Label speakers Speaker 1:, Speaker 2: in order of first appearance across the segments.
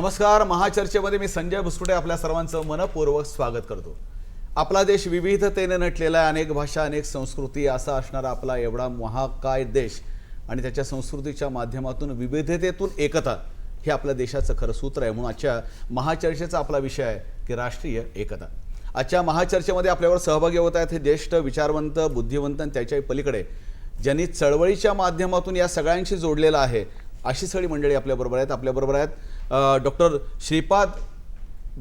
Speaker 1: नमस्कार. महाचर्चेमध्ये मी संजय भुसकुटे आपल्या सर्वांचं मनपूर्वक स्वागत करतो. आपला देश विविधतेने नटलेला आहे. अनेक भाषा, अनेक संस्कृती असा असणारा आपला एवढा महाकाय देश आणि त्याच्या संस्कृतीच्या माध्यमातून विविधतेतून एकता हे आपल्या देशाचं खरं सूत्र आहे. म्हणून आजच्या महाचर्चेचा आपला विषय आहे की राष्ट्रीय एकता. आजच्या महाचर्चेमध्ये आपल्यावर सहभागी होत आहेत हे ज्येष्ठ विचारवंत, बुद्धिवंत आणि त्याच्याही पलीकडे ज्यांनी चळवळीच्या माध्यमातून या सगळ्यांशी जोडलेलं आहे अशी सगळी मंडळी आपल्याबरोबर आहेत. आपल्याबरोबर आहेत डॉक्टर श्रीपाद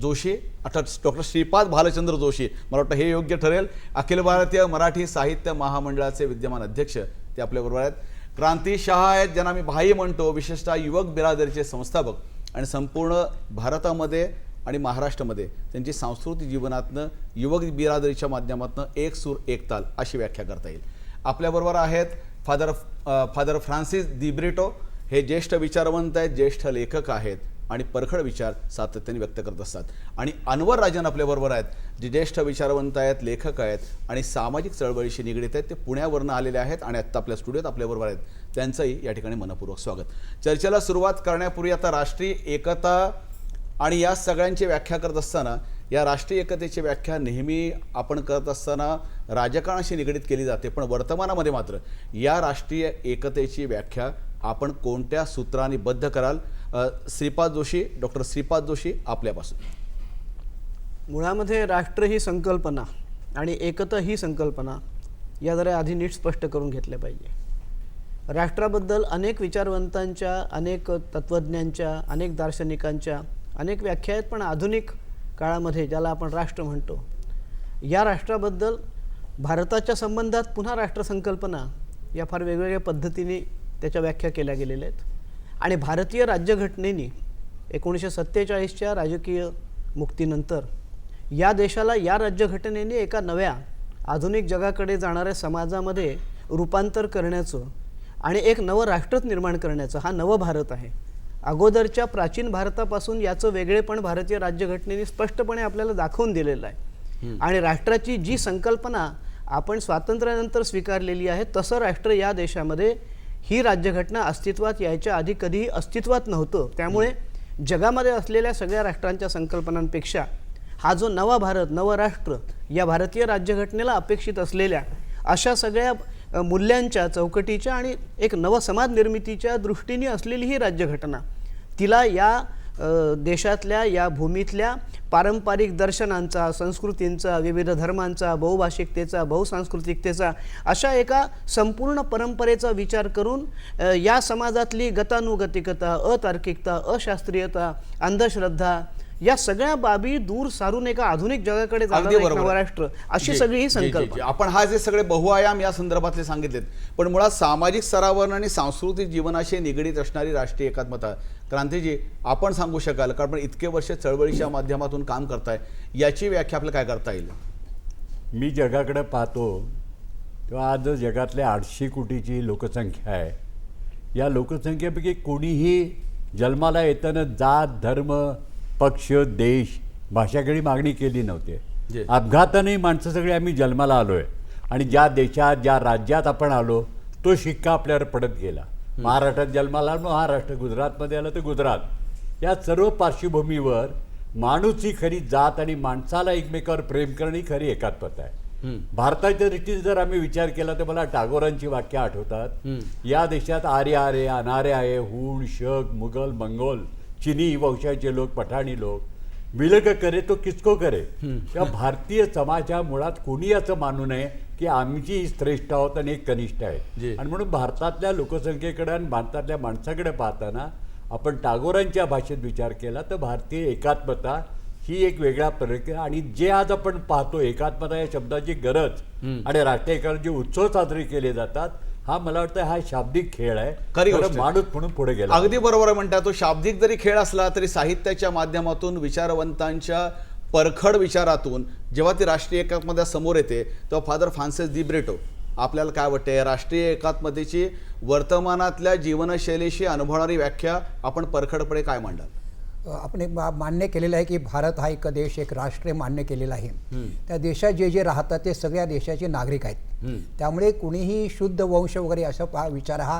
Speaker 1: जोशी, अर्थात डॉक्टर श्रीपाद भालचंद्र जोशी. मला वाटतं हे योग्य ठरेल. अखिल भारतीय मराठी साहित्य महामंडळाचे विद्यमान अध्यक्ष ते आपल्याबरोबर आहेत. क्रांती शहा आहेत, ज्यांना मी भाई म्हणतो, विशेषतः युवक बिरादरीचे संस्थापक आणि संपूर्ण भारतामध्ये आणि महाराष्ट्रामध्ये त्यांची सांस्कृतिक जीवनातनं युवक बिरादरीच्या माध्यमातून एक सूर एक ताल अशी व्याख्या करता येईल. आपल्याबरोबर आहेत फादर फ्रान्सिस दिब्रिटो. हे ज्येष्ठ विचारवंत आहेत, ज्येष्ठ लेखक आहेत आणि परखड विचार सातत्याने व्यक्त करत असतात. आणि अनवर राजन आपल्याबरोबर आहेत, जे ज्येष्ठ विचारवंत आहेत, लेखक आहेत आणि सामाजिक चळवळीशी निगडीत आहेत. ते पुण्यावरून आलेले आहेत आणि आत्ता आपल्या स्टुडिओत आपल्याबरोबर आहेत. त्यांचंही या ठिकाणी मनपूर्वक स्वागत. चर्चेला सुरुवात करण्यापूर्वी आता राष्ट्रीय एकता आणि या सगळ्यांची व्याख्या करत असताना या राष्ट्रीय एकतेची व्याख्या नेहमी आपण करत असताना राजकारणाशी निगडीत केली जाते, पण वर्तमानामध्ये मात्र या राष्ट्रीय एकतेची व्याख्या आपण कोणत्या सूत्रांनी बद्ध कराल? श्रीपाद जोशी, डॉक्टर श्रीपाद जोशी, आपल्यापासून.
Speaker 2: मुळामध्ये राष्ट्र ही संकल्पना आणि एकता ही संकल्पना या जरा आधी नीट स्पष्ट करून घेतल्या पाहिजे. राष्ट्राबद्दल अनेक विचारवंतांच्या, अनेक तत्त्वज्ञांच्या, अनेक दार्शनिकांच्या अनेक व्याख्या आहेत, पण आधुनिक काळामध्ये ज्याला आपण राष्ट्र म्हणतो या राष्ट्राबद्दल भारताच्या संबंधात पुन्हा राष्ट्रसंकल्पना या फार वेगवेगळ्या पद्धतीने त्याच्या व्याख्या केल्या गेलेल्या आहेत. आणि भारतीय राज्यघटनेने 1947च्या राजकीय मुक्तीनंतर या देशाला या राज्यघटनेने एका नव्या आधुनिक जगाकडे जाणाऱ्या समाजामध्ये रूपांतर करण्याचं आणि एक नवं राष्ट्रच निर्माण करण्याचं हा नवं भारत आहे. अगोदरच्या प्राचीन भारतापासून याचं वेगळेपण भारतीय राज्यघटनेने स्पष्टपणे आपल्याला दाखवून दिलेलं आहे. आणि राष्ट्राची जी संकल्पना आपण स्वातंत्र्यानंतर स्वीकारलेली आहे तसं राष्ट्र या देशामध्ये ही राज्यघटना अस्तित्वात यायच्या आधी कधीही अस्तित्वात नव्हतं. त्यामुळे जगामध्ये असलेल्या सगळ्या राष्ट्रांच्या संकल्पनांपेक्षा हा जो नवा भारत, नवं राष्ट्र या भारतीय राज्यघटनेला अपेक्षित असलेल्या अशा सगळ्या मूल्यांच्या चौकटीच्या आणि एक नव समाज निर्मितीच्या दृष्टीने असलेली ही राज्यघटना, तिला या देशातल्या, या भूमीतल्या पारंपरिक दर्शनांचा, संस्कृतींचा, विविध धर्मांचा, बहुभाषिकतेचा, बहुसांस्कृतिकतेचा अशा एका संपूर्ण परंपरेचा विचार करून या समाजातली गतानुगतिकता, अतार्किकता, अशास्त्रीयता, अंधश्रद्धा या सगळ्या बाबी दूर सारून एका आधुनिक जगाकडे जाणारं महाराष्ट्र अशी सगळी ही संकल्पना.
Speaker 1: आपण हा जे सगळे बहुआयाम या संदर्भातले सांगितलेत, पण मुळात सामाजिक स्तरावर आणि सांस्कृतिक जीवनाशी निगडीत असणारी राष्ट्रीय एकात्मता, क्रांतीजी आपण सांगू शकाल? कारण इतके वर्ष चळवळीच्या माध्यमातून काम करताय, याची व्याख्या आपल्याला काय करता येईल?
Speaker 3: मी जगाकडे पाहतो तेव्हा आज जगातल्या 800 कोटीची लोकसंख्या आहे. या लोकसंख्येपैकी कोणीही जन्माला येताना जात, धर्म, पक्ष, देश, भाषाकडे मागणी केली नव्हती. अपघाताने माणसं सगळी आम्ही जन्माला आलो आहे आणि ज्या देशात, ज्या राज्यात आपण आलो तो शिक्का आपल्यावर पडत गेला. महाराष्ट्रात जन्माला आलो, महाराष्ट्र, गुजरातमध्ये आलं तर गुजरात. या सर्व पार्श्वभूमीवर माणूस ही खरी जात आणि माणसाला एकमेकावर प्रेम करणे ही खरी एकात्मता आहे. भारताच्या दृष्टीने जर आम्ही विचार केला तर मला टागोरांची वाक्य आठवतात. या देशात आर्य आहे, अनार्य आहे, हूण, शक, मुघल, मंगोल, चिनी वंशाचे लोक, पठाणी लोक, विलग करे तो किसको करे. त्या भारतीय समाजा मुळात कोणी असं मानू नये की आमची श्रेष्ठ आहोत आणि एक कनिष्ठ आहे. आणि म्हणून भारतातल्या लोकसंख्येकडे आणि भारतातल्या माणसाकडे पाहताना आपण टागोरांच्या भाषेत विचार केला तर भारतीय एकात्मता ही एक वेगळा प्रक्रिया. आणि जे आज आपण पाहतो एकात्मता या शब्दाची गरज आणि राष्ट्रीय एकात्मतेचे उत्सव साजरे केले जातात, हा मला वाटतं हा शाब्दिक खेळ आहे. खरं माणूस म्हणून पुढे गेला.
Speaker 1: अगदी बरोबर आहे म्हणता. तो शाब्दिक जरी खेळ असला तरी साहित्याच्या माध्यमातून, विचारवंतांच्या परखड विचारातून जेव्हा ती राष्ट्रीय एकात्मता समोर येते तेव्हा फादर फ्रान्सिस दिब्रिटो, आपल्याला काय वाटते राष्ट्रीय एकात्मतेची वर्तमानातल्या जीवनशैलीशी अनुभवणारी व्याख्या आपण परखडपणे काय मांडाल?
Speaker 4: आपण एक मान्य केलेलं आहे की भारत हा एक देश, एक राष्ट्र मान्य केलेला आहे. त्या देशात जे जे राहतात ते सगळ्या देशाचे नागरिक आहेत. त्यामुळे कुणीही शुद्ध वंश वगैरे असा विचार हा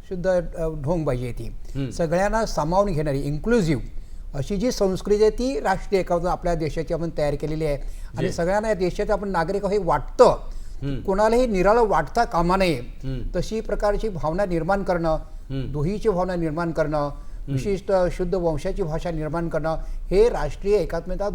Speaker 4: शुद्ध ढोंगबाजी आहे. ती सगळ्यांना सामावून घेणारी इन्क्लुझिव्ह अशी जी संस्कृती आहे ती राष्ट्रीय एकात्मता आपल्या देशाची आपण तयार केलेली आहे आणि सगळ्यांना या देशाचे आपण नागरिक हे वाटतं, कोणालाही निराळं वाटता कामा नये तशी प्रकारची भावना निर्माण करणं, दुहीची भावना निर्माण करणं, विशिष्ट शुद्ध वंशाची भाषा निर्माण करणं हे राष्ट्रीय एकात्मता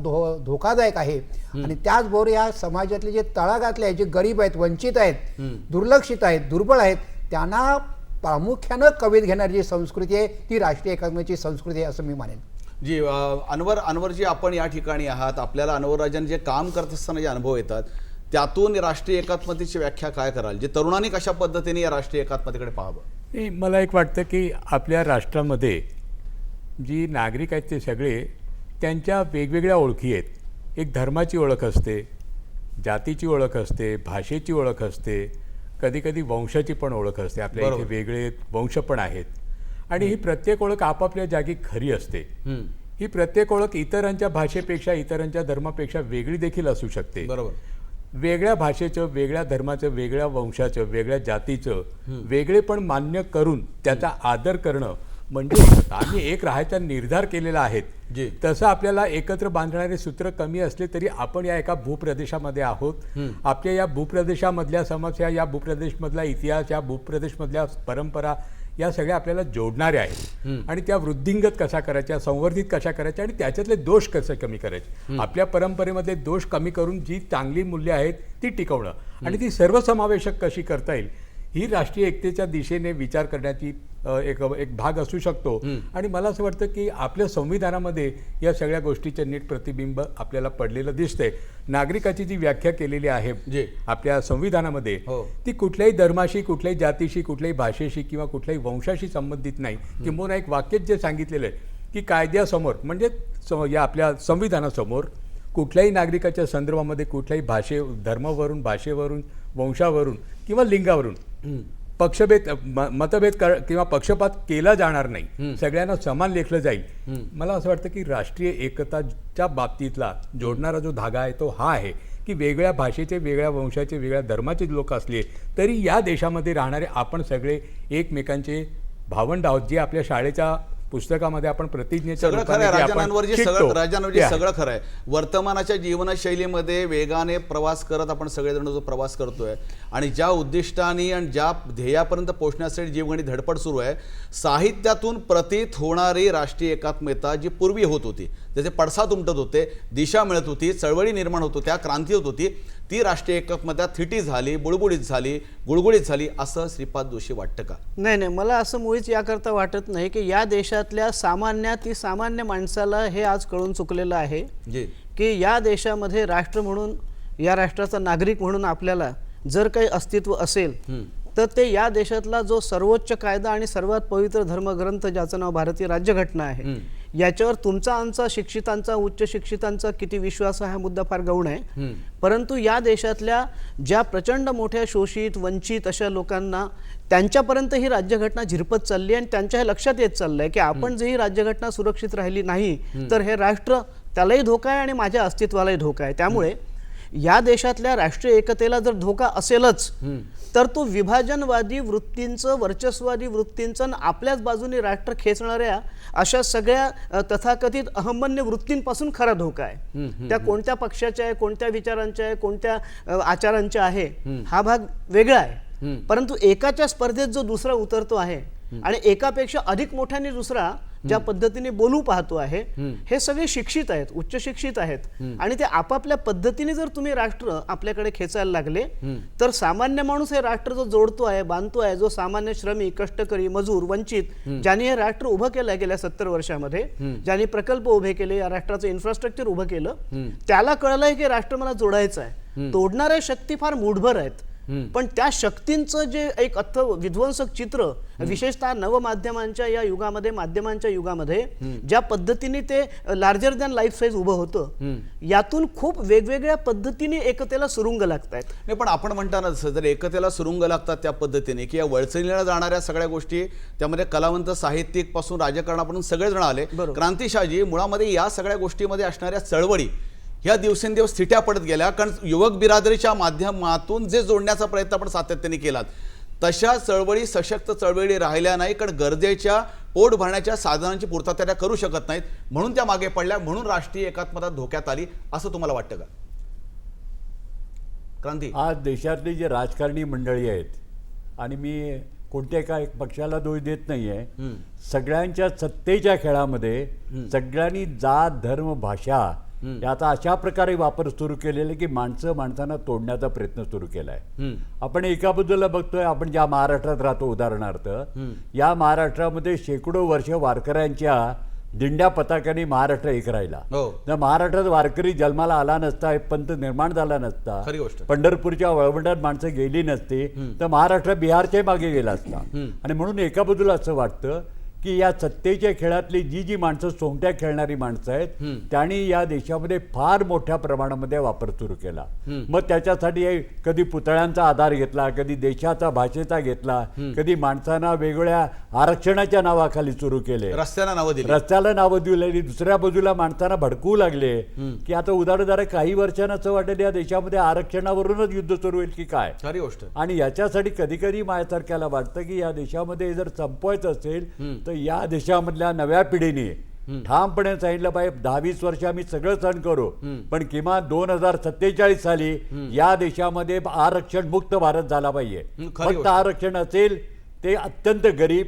Speaker 4: धोकादायक आहे. आणि त्याचबरोबर या समाजातले जे तळागाळातले आहेत, जे गरीब आहेत, वंचित आहेत, दुर्लक्षित आहेत, दुर्बळ आहेत, त्यांना प्रामुख्यानं कवित घेणारी जी संस्कृती आहे ती राष्ट्रीय एकात्मतेची संस्कृती आहे असं मी मानेन.
Speaker 1: जी अनवरजी आपण या ठिकाणी आहात, आपल्याला अनवरराजन जे काम करत असताना जे अनुभव येतात त्यातून राष्ट्रीय एकात्मतेची व्याख्या काय कराल, जे तरुणांनी कशा पद्धतीने या राष्ट्रीय एकात्मतेकडे पाहावं?
Speaker 3: मला एक वाटतं की आपल्या राष्ट्रामध्ये जी नागरिक आहेत ते सगळे त्यांच्या वेगवेगळ्या ओळखी आहेत. एक धर्माची ओळख असते, जातीची ओळख असते, भाषेची ओळख असते, कधीकधी वंशाची पण ओळख असते. आपल्या इथे वेगळे वंश पण आहेत आणि ही प्रत्येक ओळख आपापल्या जागी खरी असते. ही प्रत्येक ओळख इतरांच्या भाषेपेक्षा, इतरांच्या धर्मापेक्षा वेगळी देखील असू शकते.
Speaker 1: बरोबर.
Speaker 3: वेगळ्या भाषेचं, वेगळ्या धर्माचं, वेगळ्या वंशाचं, वेगळ्या जातीचं वेगळेपण मान्य करून त्याचा आदर करणं म्हणजे आम्ही एक राहायचा निर्धार केलेला आहे. तसं आपल्याला एकत्र बांधणारे सूत्र कमी असले तरी आपण या एका भूप्रदेशामध्ये आहोत. आपल्या या भूप्रदेशामधल्या समस्या, या भूप्रदेशमधला इतिहास, या भूप्रदेशमधल्या परंपरा या सगळ्या आपल्याला जोडणाऱ्या आहेत आणि त्या वृद्धिंगत कशा करायच्या, संवर्धित कशा करायच्या आणि त्याच्यातले दोष कसे कमी करायचे. आपल्या परंपरेमधले दोष कमी करून जी चांगली मूल्य आहेत ती टिकवणं आणि ती सर्वसमावेशक कशी करता येईल ही राष्ट्रीय एकतेच्या दिशेने विचार करण्याची एक भाग असू शकतो. आणि मला असं वाटतं की आपल्या संविधानामध्ये या सगळ्या गोष्टीचे नीट प्रतिबिंब आपल्याला पडलेलं दिसतंय. नागरिकाची जी व्याख्या केलेली आहे आपल्या संविधानामध्ये ती कुठल्याही धर्माशी, कुठल्याही जातीशी, कुठल्याही भाषेशी किंवा कुठल्याही वंशाशी संबंधित नाही. किंबहुना एक वाक्यात जे सांगितलेलं आहे की कायद्यासमोर म्हणजे या आपल्या संविधानासमोर कुठल्याही नागरिकाच्या संदर्भामध्ये कुठल्याही धर्मावरून, भाषेवरून, वंशावरून किंवा लिंगावरून मतभेद किंवा पक्षपात केला जाणार नाही. सगळ्यांना समान लेखलं जाईल. मला असं वाटतं की राष्ट्रीय एकताच्या बाबतीतला जोडणारा जो धागा आहे तो हा आहे की वेगळ्या भाषेचे, वेगळ्या वंशाचे, वेगळ्या धर्माचे लोक असले तरी या देशामध्ये राहणारे आपण सगळे एकमेकांचे भावंड आहोत. जे आपल्या शाळेच्या पुस्तकामध्ये आपण प्रतिज्ञेच्या
Speaker 1: सगळं खरं आहे राजांवरजी सगळं खरं आहे. वर्तमानाच्या जीवनशैलीमध्ये वेगाने प्रवास करत आपण सगळेजण जो प्रवास करतोय आणि ज्या उद्दिष्टाने आणि ज्या ध्येयापर्यंत पोहोचण्यासाठी जीवघणी धडपड सुरू आहे, साहित्यातून प्रतीत होणारी राष्ट्रीय एकात्मता जी पूर्वी होत होती, त्याचे पडसाद उमटत होते, दिशा मिळत होती, चळवळी निर्माण होत होत्या, क्रांती होत होती, ती राष्ट्रीय एकात्मता थिटी झाली, बुळबुळीत झाली, गुळगुळीत झाली असं श्रीपाद जोशी वाटतं का?
Speaker 2: नाही, मला असं मुळीच याकरता वाटत नाही की या देशातल्या सामान्य माणसाला हे आज कळून चुकलेलं आहे की या देशामध्ये राष्ट्र म्हणून, या राष्ट्राचा नागरिक म्हणून आपल्याला जर काही अस्तित्व असेल तर ते या देशातला जो सर्वोच्च कायदा आणि सर्वात पवित्र धर्मग्रंथ ज्याचं नाव भारतीय राज्यघटना आहे याच्यावर तुमचा, आमचा, शिक्षितांचा, उच्च शिक्षितांचा किती विश्वास हा मुद्दा फार गौण आहे. परंतु या देशातल्या ज्या प्रचंड मोठ्या शोषित, वंचित अशा लोकांना त्यांच्यापर्यंत ही राज्यघटना झिरपत चालली आणि त्यांच्या हे लक्षात येत चाललंय की आपण जर ही राज्यघटना सुरक्षित राहिली नाही तर हे राष्ट्र त्यालाही धोका आहे आणि माझ्या अस्तित्वालाही धोका आहे. त्यामुळे या देशातल्या राष्ट्रीय एकतेला जर धोका असेलच तर तो विभाजनवादी वृत्तींचं, वर्चस्ववादी वृत्तींचं, आपल्याच बाजूने राष्ट्र खेचणाऱ्या अशा सगळ्या तथाकथित अहंमन्य वृत्तींपासून खरा धोका आहे. त्या कोणत्या पक्षाच्या आहे, कोणत्या विचारांच्या आहे, कोणत्या आचारांच्या आहे हा भाग वेगळा आहे. परंतु एकाच्या स्पर्धेत जो दुसरा उतरतो आहे आणि एकापेक्षा अधिक मोठ्याने दुसरा ज्या पद्धतीने बोलू पाहतो आहे, हे सगळे शिक्षित आहेत, उच्च शिक्षित आहेत आणि ते आपापल्या पद्धतीने जर तुम्ही राष्ट्र आपल्याकडे खेचायला लागले तर सामान्य माणूस हे राष्ट्र जो जोडतो आहे, बांधतो आहे, जो सामान्य श्रमिक, कष्टकरी, मजूर, वंचित ज्यांनी हे राष्ट्र उभं केलं गेल्या 70 वर्षामध्ये, ज्यांनी प्रकल्प उभे केले, या राष्ट्राचं इन्फ्रास्ट्रक्चर उभं केलं, त्याला कळलंय की राष्ट्र मला जोडायचं आहे. तोडणाऱ्या शक्ती फार मूढभर आहेत. पण त्या शक्तींचं जे एक विध्वंसक चित्र विशेषतः नवमाध्यमांच्या या युगामध्ये, माध्यमांच्या युगामध्ये ज्या पद्धतीने ते लार्जर दॅन लाईफ साईज उभं होतं, यातून खूप वेगवेगळ्या पद्धतीने एकतेला सुरुंग लागतायत.
Speaker 1: नाही, पण आपण म्हणताना जर एकतेला सुरुंग लागतात त्या पद्धतीने की या वळचणीला जाणाऱ्या सगळ्या गोष्टी, त्यामध्ये कलावंत, साहित्यिक पासून राजकारणापासून सगळेजण आले. क्रांतिशाही मुळामध्ये या सगळ्या गोष्टीमध्ये असणाऱ्या चळवळी ह्या दिवसेंदिवस थिट्या पडत गेल्या, कारण युवक बिरादरीच्या माध्यमातून जे जोडण्याचा प्रयत्न आपण सातत्याने केलात तशा चळवळी, सशक्त चळवळी राहिल्या नाही. कारण गरजेच्या पोट भरण्याच्या साधनांची पूर्तता त्या करू शकत नाहीत, म्हणून त्या मागे पडल्या, म्हणून राष्ट्रीय एकात्मता धोक्यात आली, असं तुम्हाला वाटतं का? क्रांती.
Speaker 3: आज देशातली जी राजकारणी मंडळी आहेत, आणि मी कोणत्या एका एक पक्षाला दोष देत नाही आहे, सगळ्यांच्या सत्तेच्या खेळामध्ये सगळ्यांनी जात धर्म भाषा याचा अशा प्रकारे वापर सुरू केलेला की माणसं माणसांना तोडण्याचा प्रयत्न सुरू केला आहे. आपण एका बाजूला बघतोय, आपण ज्या महाराष्ट्रात राहतो उदाहरणार्थ, या महाराष्ट्रामध्ये शेकडो वर्ष वारकऱ्यांच्या दिंड्या पताकाने महाराष्ट्र एक राहिला.
Speaker 1: हो.
Speaker 3: जर महाराष्ट्रात वारकरी जन्माला आला नसता, एक पंथ निर्माण झाला नसता,
Speaker 1: खरी गोष्ट.
Speaker 3: पंढरपूरच्या वळवंडात माणसं गेली नसती, तर महाराष्ट्र बिहारच्या मागे गेला असता. आणि म्हणून एका बाजूला असं वाटतं की या सत्तेच्या खेळातली जी माणसं सोंगट्या खेळणारी माणसं आहेत, त्यांनी या देशामध्ये फार मोठ्या प्रमाणामध्ये वापर सुरू केला. मग त्याच्यासाठी कधी पुतळ्यांचा आधार घेतला, कधी देशाचा भाषेचा घेतला, कधी माणसांना वेगवेगळ्या आरक्षणाच्या नावाखाली सुरू केले,
Speaker 1: रस्त्याला नावं दिली,
Speaker 3: रस्त्याला नावं दिलेली. दुसऱ्या बाजूला माणसांना भडकवू लागले की आता उदाहरण काही वर्षांना असं वाटेल या देशामध्ये आरक्षणावरूनच युद्ध सुरू होईल की काय.
Speaker 1: खरी गोष्ट.
Speaker 3: आणि याच्यासाठी कधी कधी माझ्यासारख्याला वाटतं की या देशामध्ये जर संपवायचं असेल तर या देशामधल्या नव्या पिढीने ठामपणे सांगितलं पाहिजे 10-20 वर्ष आम्ही सगळं सहन करू, पण किमान 2047 साली या देशामध्ये आरक्षण मुक्त भारत झाला पाहिजे.
Speaker 1: खरी
Speaker 3: फक्त
Speaker 1: गोष्ट.
Speaker 3: आरक्षण असेल ते अत्यंत गरीब,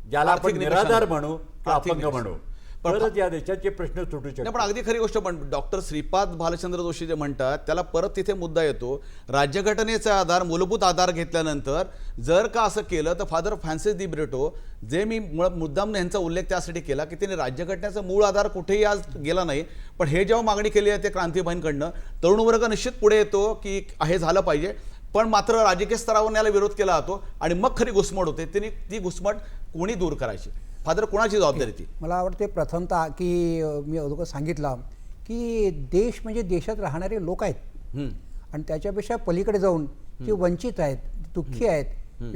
Speaker 3: ज्याला
Speaker 1: आर्थिक
Speaker 3: आपण निराधार
Speaker 1: निकषांवर.
Speaker 3: म्हणू,
Speaker 1: आर्थिक
Speaker 3: अपंग
Speaker 1: निकष.
Speaker 3: म्हणू,
Speaker 1: पण
Speaker 3: तरच या देशाचे प्रश्न सुटू
Speaker 1: नाही,
Speaker 3: शकतात.
Speaker 1: पण अगदी खरी गोष्ट. पण डॉक्टर श्रीपाद भालचंद्र जोशी जे म्हणतात त्याला परत तिथे मुद्दा येतो, राज्यघटनेचा आधार, मूलभूत आधार घेतल्यानंतर जर का असं केलं तर फादर फ्रान्सिस दी ब्रेटो, जे मी मुद्दाम यांचा उल्लेख त्यासाठी केला की त्यांनी राज्यघटनेचा मूळ आधार कुठेही आज गेला नाही, पण हे जेव्हा मागणी केली आहे ते क्रांतीबाईंकडनं, तरुण वर्ग निश्चित पुढे येतो की हे झालं पाहिजे, पण मात्र राजकीय स्तरावर याला विरोध केला जातो आणि मग खरी घुसमट होते. त्यांनी ती घुसमट कोणी दूर करायची? फादर, कोणाची जबाबदारी ती?
Speaker 4: मला वाटते प्रथमतः की मी अगोदर सांगितलं की देश म्हणजे देशात राहणारे लोक आहेत, आणि त्याच्यापेक्षा पलीकडे जाऊन जे वंचित आहेत, दुःखी आहेत,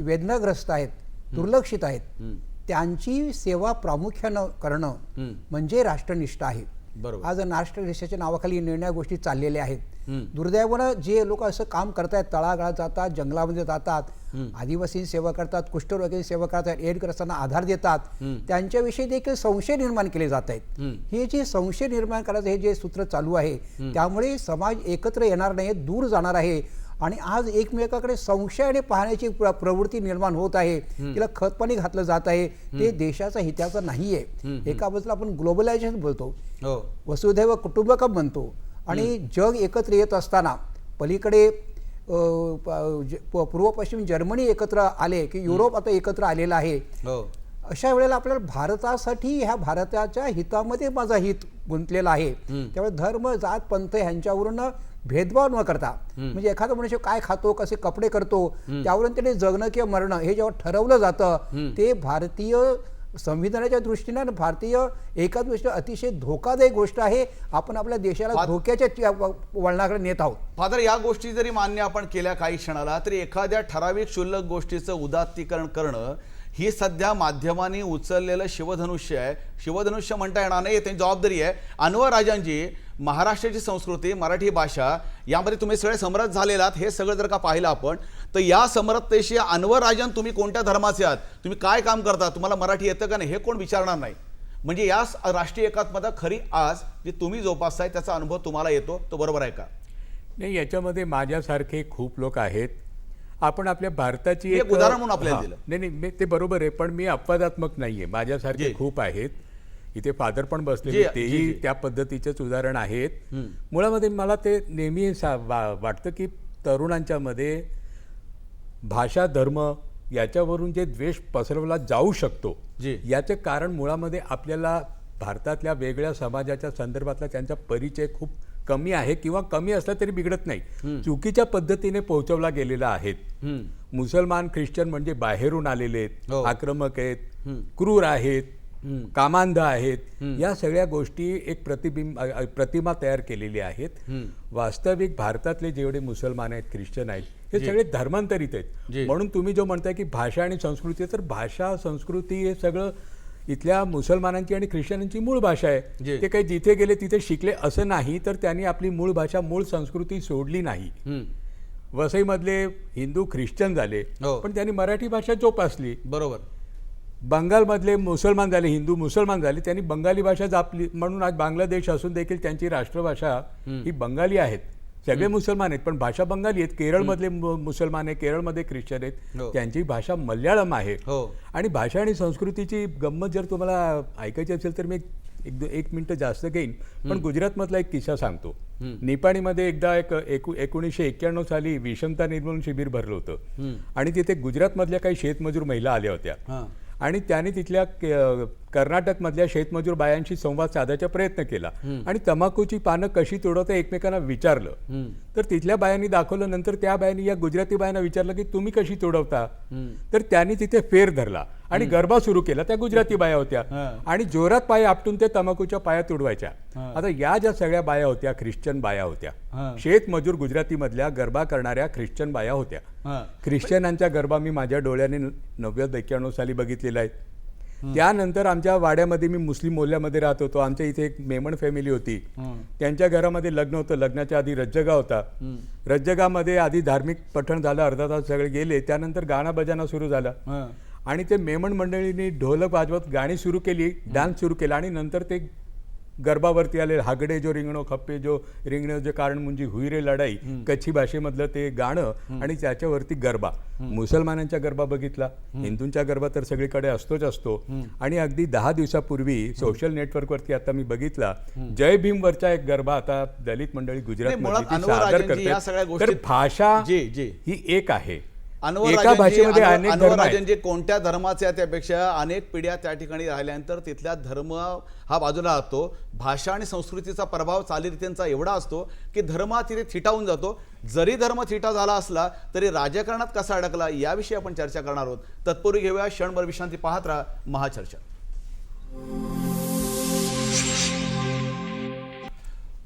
Speaker 4: वेदनाग्रस्त आहेत, दुर्लक्षित आहेत, त्यांची सेवा प्रामुख्यानं करणं म्हणजे राष्ट्रनिष्ठा आहे.
Speaker 1: बरोबर.
Speaker 4: आज राष्ट्रनिष्ठेच्या नावाखाली निर्णय गोष्टी चाललेल्या आहेत. दुर्दैवानं जे लोक असं काम करतायत, तळागाळात जातात, जंगलामध्ये जातात, आदिवासी सेवा करतात, कुष्ठरोगी सेवा करतात, एडग्रस्तांना आधार देतात, त्यांच्याविषयी देखील संशय निर्माण केले जात आहेत. हे जे संशय निर्माण करायचं हे जे सूत्र चालू आहे, त्यामुळे समाज एकत्र येणार नाही, दूर जाणार आहे. आणि आज एकमेकाकडे संशयाने पाहण्याची प्रवृत्ती निर्माण होत आहे, तिला खतपाणी घातलं जात आहे. ते देशाच्या हिताचं नाहीये. एका बाजूला आपण ग्लोबलायझेशन बोलतो, वसुधैव कुटुंबकम म्हणतो, आणि जग एकत्र येत असताना पलीकडे पूर्व पश्चिम जर्मनी एकत्र आले की युरोप आता एकत्र आलेला आहे. अशा वेळेला आपल्याला भारतासाठी, ह्या भारताच्या हितामध्ये माझा हित गुंतलेला आहे. त्यामुळे धर्म, जात, पंथ ह्यांच्यावरून भेदभाव न करता, म्हणजे एखादा मनुष्य काय खातो, कसे कपडे करतो, त्यावरून त्याने जगणं किंवा मरणं हे जेव्हा ठरवलं जातं, ते भारतीय संविधानाच्या दृष्टीने आणि भारतीय एका दृष्टीने अतिशय धोकादायक गोष्ट आहे. आपण आपल्या देशाला धोक्याच्या वळणाकडे नेत आहोत.
Speaker 1: फादर, या गोष्टी जरी मान्य आपण केल्या काही क्षणाला, तरी एखाद्या ठराविक क्षुल्लक गोष्टीचं उदात्तीकरण करणं ही सध्या माध्यमांनी उचललेलं शिवधनुष्य आहे. शिवधनुष्य म्हणता येणार नाही, त्यांची जबाबदारी आहे. अनवर राजांची महाराष्ट्राची संस्कृती, मराठी भाषा यामध्ये तुम्ही सगळे समरथ झालेला आहात. हे सगळं जर का पाहिलं आपण, तर या समर्थतेशी अनवर राजन तुम्ही कोणत्या धर्माचे आहात, तुम्ही काय काम करता, तुम्हाला मराठी येतं का नाही, हे कोण विचारणार नाही. म्हणजे या राष्ट्रीय एकात्मता खरी आज जी तुम्ही जोपासताय त्याचा अनुभव तुम्हाला येतो, तो बरोबर आहे का?
Speaker 5: नाही, याच्यामध्ये माझ्यासारखे खूप लोक आहेत. आपण आपल्या भारताची
Speaker 1: एक उदाहरण म्हणून आपल्याला दिलं.
Speaker 5: नाही, ते बरोबर आहे, पण मी अपवादात्मक नाहीये. माझ्यासारखे खूप आहेत. इथे फादर पण बसलेले, तेही त्या पद्धतीचेच उदाहरण आहेत. मुळामध्ये मला ते नेहमी वाटतं की तरुणांच्या मध्ये भाषा, धर्म याच्यावरून जे द्वेष पसरवला जाऊ शकतो, याचे कारण मुळामध्ये आपल्याला भारतातल्या वेगळ्या समाजाच्या संदर्भातला त्यांचा परिचय खूप कमी आहे, किंवा कमी असला तरी बिघडत नाही, चुकीच्या पद्धतीने पोहोचवला गेलेला आहे. मुसलमान, ख्रिश्चन म्हणजे बाहेरून आलेले आहेत, आक्रमक आहेत, क्रूर आहेत, कामांध आहेत. या सगळ्या गोष्टी एक प्रतिमा तयार केलेली आहेत. वास्तविक भारतातले जेवढे मुसलमान आहेत, ख्रिश्चन आहेत, हे सगळे धर्मांतरित आहेत. म्हणून तुम्ही जो म्हणताय की भाषा आणि संस्कृती, तर भाषा, संस्कृती हे सगळं इथल्या मुसलमानांची आणि ख्रिश्चनांची मूळ भाषा आहे. ते काही जिथे गेले तिथे शिकले असं नाही, तर त्यांनी आपली मूळ भाषा, मूळ संस्कृती सोडली नाही. वसईमधले हिंदू ख्रिश्चन झाले, पण त्यांनी मराठी भाषा जोपासली.
Speaker 1: बरोबर.
Speaker 5: बंगालमधले मुसलमान झाले, हिंदू मुसलमान झाले, त्यांनी बंगाली भाषा जापली म्हणून आज बांगलादेश असून देखील त्यांची राष्ट्रभाषा ही बंगाली आहेत. सगळे मुसलमान आहेत पण भाषा बंगाली आहेत. केरळमधले मुसलमान आहे, केरळमध्ये ख्रिश्चन आहेत,
Speaker 1: हो.
Speaker 5: त्यांची भाषा मल्याळम आहे.
Speaker 1: हो.
Speaker 5: आणि भाषा आणि संस्कृतीची गंमत जर तुम्हाला ऐकायची असेल तर मी एक मिनिटं जास्त घेईन, पण गुजरातमधला एक किस्सा सांगतो. निपाणीमध्ये एकदा 1991 साली विषमता निर्मूलन शिबिर भरलं होतं आणि तिथे गुजरातमधल्या काही शेतमजूर महिला आल्या होत्या आणि त्याने तिथल्या कर्नाटकमधल्या शेतमजूर बायांशी संवाद साधायचा प्रयत्न केला आणि तंबाखूची पानं कशी तोडवता एकमेकांना विचारलं. तर तिथल्या बायांनी दाखवलं. नंतर त्या बायांनी या गुजराती बायांना विचारलं की तुम्ही कशी तोडवता. तर त्यांनी तिथे फेर धरला आणि गरबा सुरू केला. त्या गुजराती बाया होत्या आणि जोरात पाय आपटून ते तंबाखूच्या पाया तोडवायच्या. आता या ज्या सगळ्या बाया होत्या ख्रिश्चन बाया होत्या, शेतमजूर गुजरातीमधल्या गरबा करणाऱ्या ख्रिश्चन बाया होत्या. ख्रिश्चनांचा गरबा मी माझ्या डोळ्याने 90-91 साली बघितलेला आहे. त्यानंतर आमच्या वाड्यामध्ये, मी मुस्लिम मोहल्ल्यामध्ये राहत होतो, आमच्या इथे एक मेमण फॅमिली होती. त्यांच्या घरामध्ये लग्न होतं. लग्नाच्या आधी रज्जगा होता. रज्जगामध्ये आधी धार्मिक पठण झालं, अर्धा तास सगळे गेले. त्यानंतर गाणं बजाना सुरू झालं आणि ते मेमण मंडळींनी ढोलक वाजवत गाणी सुरू केली, डान्स सुरू केला आणि नंतर ते गरबावरती आले. हागडे जो रिंगणो खप्पे जो रिंगणो जे कारण म्हणजे हुई रे लढाई, कच्छी भाषेमधलं ते गाणं आणि त्याच्यावरती गरबा. मुसलमानांचा गरबा बघितला, हिंदूंचा गरबा तर सगळीकडे असतो. आणि अगदी 10 दिवसापूर्वी सोशल नेटवर्कवरती आता मी बघितला, जय भीमवरचा एक गरबा आता दलित मंडळी गुजरातमध्ये सादर करतात. तर भाषा ही एक आहे. एका भाषेमध्ये अनेक धर्म आहेत.
Speaker 1: जे कोणत्या धर्माचे आहे त्यापेक्षा अनेक पिढ्या त्या ठिकाणी राहिल्यानंतर तिथल्या धर्म हा बाजूला राहतो. भाषा आणि संस्कृतीचा प्रभाव चालीरीतींचा एवढा असतो की धर्म तिथे थिटावून जातो. जरी धर्म थिटा झाला असला तरी राजकारणात कसा अडकला याविषयी आपण चर्चा करणार आहोत. तत्पूर्वी घेऊया क्षणभर विश्रांती. पाहत राहा महाचर्चा.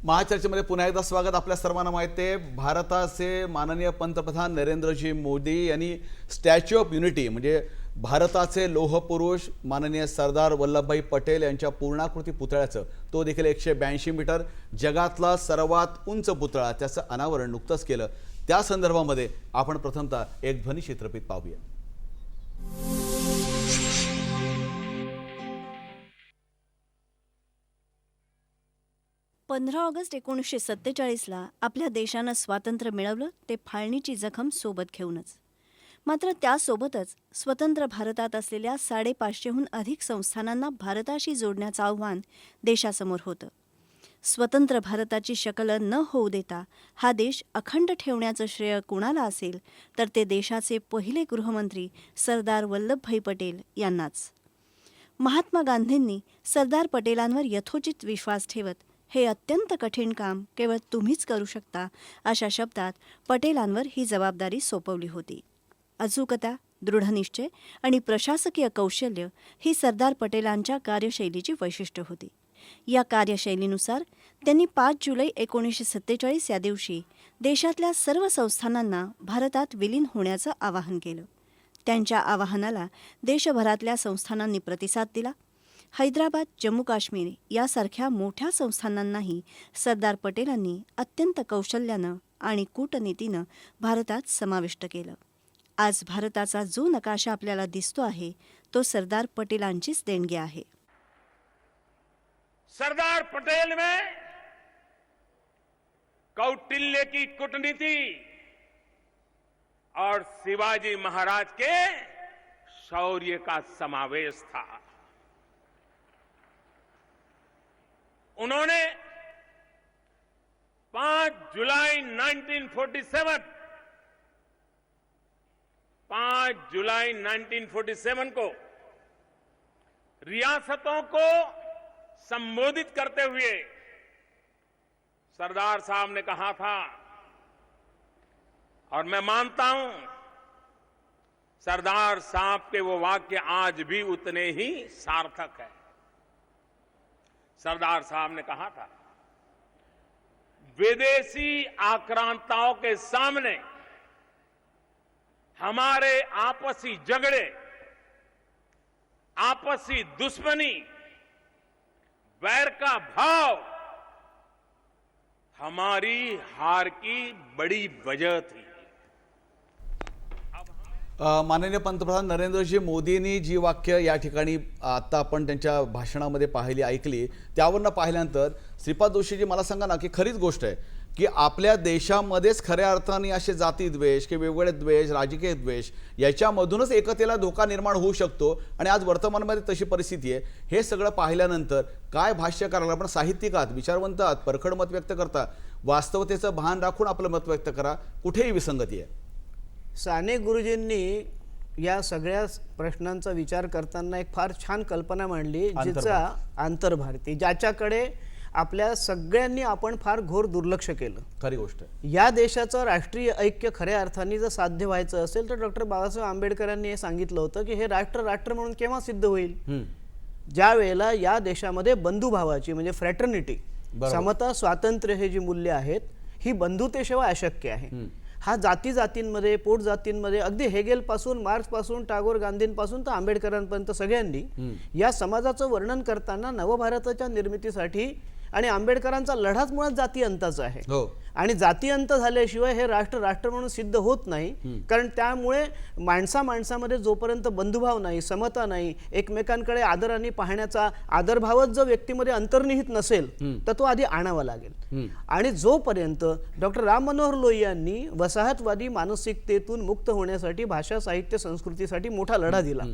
Speaker 1: महाचर्चेमध्ये पुन्हा एकदा स्वागत. आपल्या सर्वांना माहिती आहे, भारताचे माननीय पंतप्रधान नरेंद्रजी मोदी यांनी स्टॅच्यू ऑफ युनिटी म्हणजे भारताचे लोहपुरुष माननीय सरदार वल्लभभाई पटेल यांच्या पूर्णाकृती पुतळ्याचं, तो देखील 182 मीटर जगातला सर्वात उंच पुतळा, त्याचं अनावरण नुकतंच केलं. त्या संदर्भामध्ये आपण प्रथमतः एक ध्वनी चित्रफित पाहूया.
Speaker 6: 15 ऑगस्ट 1947ला आपल्या देशानं स्वातंत्र्य मिळवलं, ते फाळणीची जखम सोबत घेऊनच. मात्र त्यासोबतच स्वतंत्र भारतात असलेल्या 550हून अधिक संस्थानांना भारताशी जोडण्याचं आव्हान देशासमोर होतं. स्वतंत्र भारताची शकल न होऊ देता हा देश अखंड ठेवण्याचं श्रेय कुणाला असेल तर ते देशाचे पहिले गृहमंत्री सरदार वल्लभभाई पटेल यांनाच. महात्मा गांधींनी सरदार पटेलांवर यथोचित विश्वास ठेवत हे अत्यंत कठीण काम केवळ तुम्हीच करू शकता अशा शब्दात पटेलांवर ही जबाबदारी सोपवली होती. अचूकता, दृढनिश्चय आणि प्रशासकीय कौशल्य ही सरदार पटेलांच्या कार्यशैलीची वैशिष्ट्य होती. या कार्यशैलीनुसार त्यांनी 5 जुलै 1947 या दिवशी देशातल्या सर्व संस्थानांना भारतात विलीन होण्याचं आवाहन केलं. त्यांच्या आवाहनाला देशभरातल्या संस्थानांनी प्रतिसाद दिला. हैदराबाद, जम्मू काश्मीर यासारख्या मोठ्या संस्थानांनाही सरदार पटेलांनी अत्यंत कौशल्यानं आणि कूटनीतीनं भारतात समाविष्ट केलं. आज भारताचा जो नकाशा आपल्याला दिसतो आहे तो सरदार पटेलांचीच देणगी आहे.
Speaker 7: सरदार पटेल में कौटिल्य की कूटनीति और शिवाजी महाराज के शौर्य का समावेश था. उन्होंने 5 जुलाई 1947 को रियासतों को संबोधित करते हुए सरदार साहब ने कहा था, और मैं मानता हूं सरदार साहब के वो वाक्य आज भी उतने ही सार्थक है. सरदार साहब ने कहा था, विदेशी आक्रांताओं के सामने हमारे आपसी झगड़े, आपसी दुश्मनी, वैर का भाव हमारी हार की बड़ी वजह थी.
Speaker 1: माननीय पंतप्रधान नरेंद्रजी मोदींनी जी वाक्य या ठिकाणी आता आपण त्यांच्या भाषणामध्ये पाहिली ऐकली, त्यावरनं पाहिल्यानंतर श्रीपाद जोशीजी मला सांगा ना की खरीच गोष्ट आहे की आपल्या देशामध्येच खऱ्या अर्थाने असे जाती द्वेष किंवा वेगवेगळे द्वेष, राजकीय द्वेष याच्यामधूनच एकतेला धोका निर्माण होऊ शकतो आणि आज वर्तमानामध्ये तशी परिस्थिती आहे. हे सगळं पाहिल्यानंतर काय भाष्य करायला, आपण साहित्यिक आहात, विचारवंत आहात, परखड मत व्यक्त करता, वास्तवतेचं भान राखून आपलं मत व्यक्त करा, कुठेही विसंगती आहे.
Speaker 2: साने गुरुजींनी या सगळ्या प्रश्नांचा विचार करताना एक फार छान कल्पना मांडली, जिचा आंतरभारती, ज्याच्याकडे आपल्या सगळ्यांनी आपण फार घोर दुर्लक्ष केलं.
Speaker 1: खरी गोष्ट आहे.
Speaker 2: या देशाचं राष्ट्रीय ऐक्य खऱ्या अर्थाने जर साध्य व्हायचं असेल तर डॉक्टर बाबासाहेब आंबेडकरांनी हे सांगितलं होतं की हे राष्ट्र म्हणून केव्हा सिद्ध होईल, ज्या वेळेला या देशामध्ये बंधुभावाची म्हणजे फ्रॅटर्निटी, समता, स्वातंत्र्य हे जी मूल्य आहेत ही बंधुतेशिवाय अशक्य आहे. हा जातींमध्ये, पोट जातींमध्ये, अगदी हेगेल पासून, मार्क्स पासून, टागोर, गांधींपासून तर आंबेडकरांपर्यंत सगळ्यांनी या समाजाचं वर्णन करताना नवभारताच्या निर्मितीसाठी, आणि आंबेडकरांचा लढाच मुळात जाती अंताचा आहे. आणि जाती अंत झाल्याशिवाय हे राष्ट्र म्हणून सिद्ध होत नाही. कारण त्यामुळे माणसामध्ये जोपर्यंत बंधुभाव नाही, समता नाही, एकमेकांकडे आदराने पाहण्याचा आदरभावच जर व्यक्तीमध्ये अंतर्निहित नसेल तर तो आधी आणावा लागेल. आणि जोपर्यंत डॉक्टर राम मनोहर लोहियांनी वसाहतवादी मानसिकतेतून मुक्त होण्यासाठी भाषा, साहित्य, संस्कृतीसाठी मोठा लढा दिला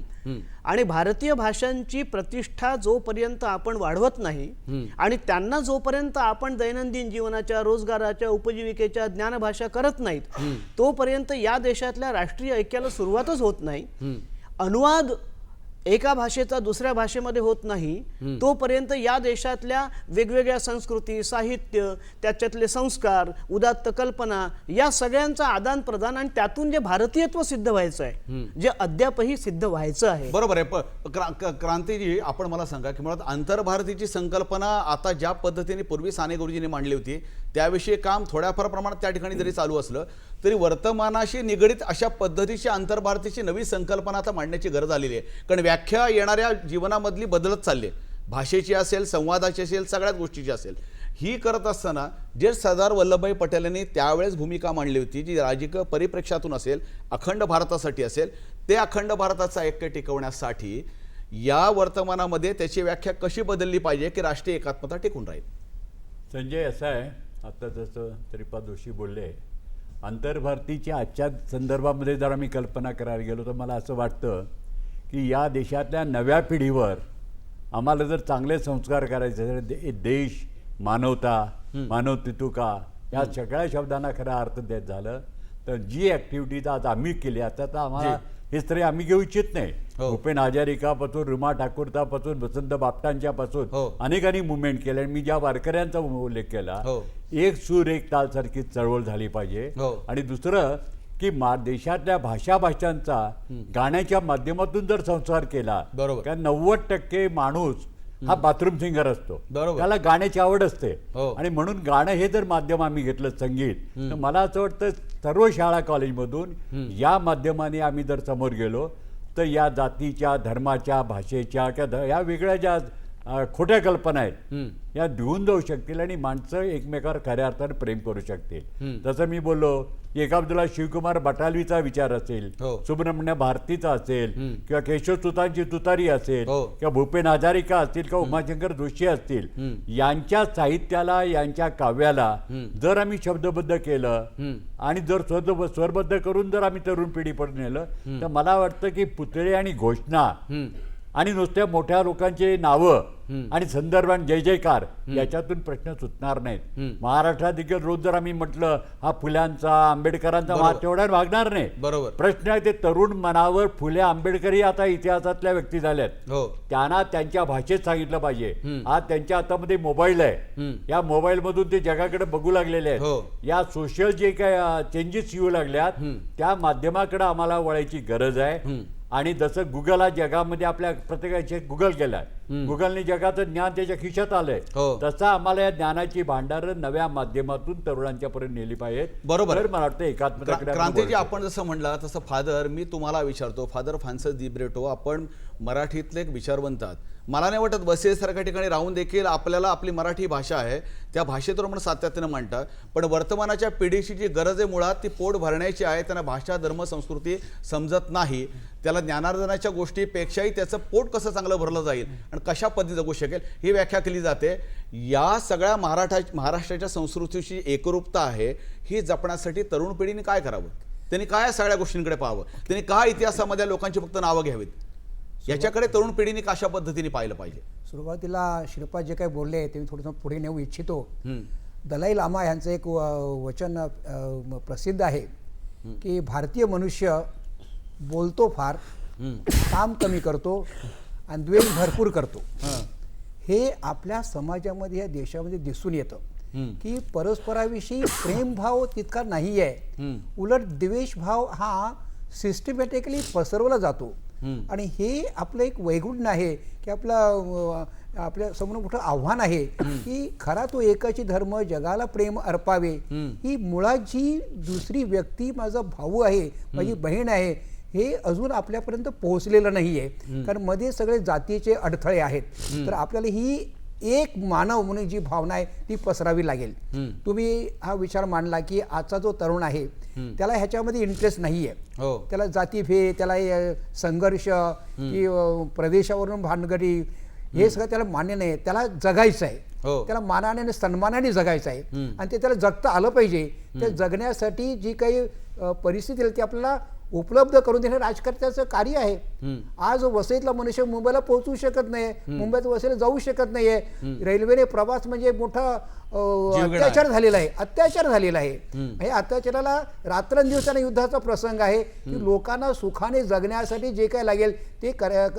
Speaker 2: आणि भारतीय भाषांची प्रतिष्ठा जोपर्यंत आपण वाढवत नाही आणि त्यांना जोपर्यंत आपण दैनंदिन जीवनाच्या, रोजगाराच्या, उपजीविकेच्या ज्ञानभाषा करत नाहीत तोपर्यंत या देशातल्या राष्ट्रीय ऐक्याला सुरुवातच होत नाही. अनुवाद एका भाषेचा दुसऱ्या भाषेमध्ये होत नाही तोपर्यंत या देशातल्या वेगवेगळ्या संस्कृती, साहित्य, त्याच्यातले संस्कार, उदात्त कल्पना या सगळ्यांचा आदान प्रदान आणि त्यातून जे भारतीयत्व सिद्ध व्हायचं आहे, जे अद्यापही सिद्ध व्हायचं आहे.
Speaker 1: बरोबर आहे. क्रांतीजी, आपण मला सांगा की मुळात आंतरभारतीची संकल्पना आता ज्या पद्धतीने पूर्वी साने गुरुजींनी मांडली होती त्याविषयी काम थोड्याफार प्रमाणात त्या ठिकाणी जरी चालू असलं तरी वर्तमानाशी निगडीत अशा पद्धतीची आंतरभारतीची नवी संकल्पना आता मांडण्याची गरज आलेली आहे. कारण व्याख्या येणाऱ्या जीवनामधली बदलत चालली आहे, भाषेची असेल, संवादाची असेल, सगळ्याच गोष्टीची असेल. ही करत असताना जे सरदार वल्लभभाई पटेलांनी त्यावेळेस भूमिका मांडली होती, जी राजकीय परिप्रेक्षातून असेल, अखंड भारतासाठी असेल, ते अखंड भारताचा ऐक्य टिकवण्यासाठी या वर्तमानामध्ये त्याची व्याख्या कशी बदलली पाहिजे की राष्ट्रीय एकात्मता टिकून राहील.
Speaker 3: संजय, असं आहे, आता जसं श्रीपाद जोशी बोलले, आंतरभारतीच्या आजच्या संदर्भामध्ये जर आम्ही कल्पना करायला गेलो तर मला असं वाटतं की या देशातल्या नव्या पिढीवर आम्हाला जर चांगले संस्कार करायचे असेल, देश, मानवता, मानवतेतुका या सगळ्या शब्दांना खरा अर्थ देत झालं तर जी ॲक्टिव्हिटीज आज आम्ही केली आता तर आम्हाला हे तरी आम्ही घेऊ इच्छित नाही. भूपेन हजारिकापासून, रुमा ठाकूरतापासून, वसंत बापटांच्यापासून अनेकांनी मुवमेंट केले. आणि मी ज्या वारकऱ्यांचा उल्लेख केला, एक सूर एक ताल सारखी चळवळ झाली पाहिजे. आणि दुसरं की देशातल्या भाषांचा गाण्याच्या माध्यमातून जर संस्कार केला, कारण 90% माणूस हा बाथरूम सिंगर असतो, त्याला गाण्याची आवड असते. आणि म्हणून गाणं हे जर माध्यम आम्ही घेतलं, संगीत, तर मला असं वाटतं सर्व शाळा कॉलेजमधून या माध्यमाने आम्ही जर समोर गेलो तर या जातीच्या, धर्माच्या, भाषेच्या किंवा या वेगळ्या ज्या खोट्या कल्पना आहेत या धुवून जाऊ शकतील आणि माणसं एकमेकावर खऱ्या अर्थाने प्रेम करू शकतील. जसं मी बोललो, एका बाजूला शिवकुमार बटालवीचा विचार असेल, सुब्रमण्य भारतीचा असेल किंवा केशवसुतांची तुतारी असेल किंवा भूपेन हजारिका असतील किंवा उमाशंकर जोशी असतील, यांच्या साहित्याला, यांच्या काव्याला जर आम्ही शब्दबद्ध केलं आणि जर स्वरबद्ध करून जर आम्ही तरुण पिढीपर्यंत नेलं तर मला वाटतं की पुतळे आणि घोषणा आणि नुसत्या मोठ्या लोकांचे नावं आणि संदर्भात जय जयकार याच्यातून प्रश्न सुटणार नाहीत. महाराष्ट्रात देखील रोज जर आम्ही म्हटलं हा फुल्यांचा, आंबेडकरांचा, तेवढा भागणार नाही. बरोबर प्रश्न आहे ते तरुण मनावर फुले, आंबेडकरही आता इतिहासातल्या व्यक्ती झाल्यात, त्यांना त्यांच्या भाषेत सांगितलं पाहिजे. आज त्यांच्या हातामध्ये मोबाईल आहे, या मोबाईल मधून ते जगाकडे बघू लागलेले आहेत. या सोशल जे काय चेंजेस येऊ लागल्यात त्या माध्यमाकडे आम्हाला वळायची गरज आहे. आणि जसं गुगल हा जगामध्ये आपल्या प्रत्येकाचे गुगल केलाय, गुगलने जगाचं ज्ञान त्याच्या खिशात आलंय, तसं आम्हाला या ज्ञानाची भांडारं नव्या माध्यमातून तरुणांच्या पर्यंत नेली पाहिजेत. बरोबर मला वाटतं एकात्मतेकडे.
Speaker 1: क्रांतीजी, आपण जसं म्हणला तसं फादर, मी तुम्हाला विचारतो, फादर फ्रान्सिस दिब्रिटो, आपण मराठीतले एक विचारवंत आहात, मला नाही वाटत बसेसारख्या ठिकाणी राहून देखील आपल्याला आपली मराठी भाषा आहे त्या भाषेतून आपण सातत्याने म्हणतात, पण वर्तमानाच्या पिढीची जी गरज आहे मुळात ती पोट भरण्याची आहे. त्यांना भाषा धर्म संस्कृती समजत नाही, त्याला ज्ञानार्जनाच्या गोष्टीपेक्षाही त्याचं पोट कसं चांगलं भरलं जाईल आणि कशा पद्धती जगू शकेल ही व्याख्या केली जाते. या सगळ्या महाराष्ट्राच्या संस्कृतीची एकरूपता आहे ही जपण्यासाठी तरुण पिढीने काय करावं, त्यांनी काय या सगळ्या गोष्टींकडे पाहावं, त्यांनी काय इतिहासामध्ये लोकांची फक्त नावं घ्यावीत, याच्याकडे तरुण पिढीने कशा पद्धतीने पाहिलं पाहिजे.
Speaker 4: सुरुवातीला श्रीपाद जे काही बोलले ते मी थोडंसं पुढे नेऊ इच्छितो. दलाई लामा यांचं एक वचन प्रसिद्ध आहे की भारतीय मनुष्य बोलतो फार, काम कमी करतो आणि द्वेष भरपूर करतो. हे आपल्या समाजामध्ये या देशामध्ये दिसून येतं की परस्पराविषयी प्रेमभाव तितका नाही आहे, उलट द्वेषभाव हा सिस्टमॅटिकली पसरवला जातो. आणि हे आपलं एक वैगुण्य आहे की आपल्या समोर मोठं आव्हान आहे की खरा तो एकाची धर्म जगाला प्रेम अर्पावे. ही मुळात जी दुसरी व्यक्ती माझा भाऊ आहे, माझी बहीण आहे, हे अजून आपल्यापर्यंत पोहोचलेलं नाही आहे. कारण मध्ये सगळे जातीचे अडथळे आहेत. तर आपल्याला ही एक मानव म्हणून जी भावना आहे ती पसरावी लागेल. तुम्ही हा विचार मांडला की आजचा जो तरुण आहे त्याला ह्याच्यामध्ये इंटरेस्ट नाही आहे, त्याला जातीभेद, त्याला संघर्ष की प्रदेशावरून भानगडी हे सगळं त्याला मान्य नाही. त्याला जगायचं आहे, त्याला मानाने आणि सन्मानाने जगायचं आहे आणि ते त्याला जगता आलं पाहिजे. त्या जगण्यासाठी जी काही परिस्थिती आहे ती आपल्याला उपलब्ध करून देणे राजकारत्याचं कार्य आहे. आज वसईतला मनुष्य मुंबईला पोहोचू शकत नाही, मुंबईत वसईला जाऊ शकत नाहीये. रेल्वेने प्रवास म्हणजे मोठा अत्याचार झालेला आहे. हे अत्याचाराला रात्रंदिवस युद्धाचा प्रसंग आहे की लोकांना सुखाने जगण्यासाठी जे काय लागेल ते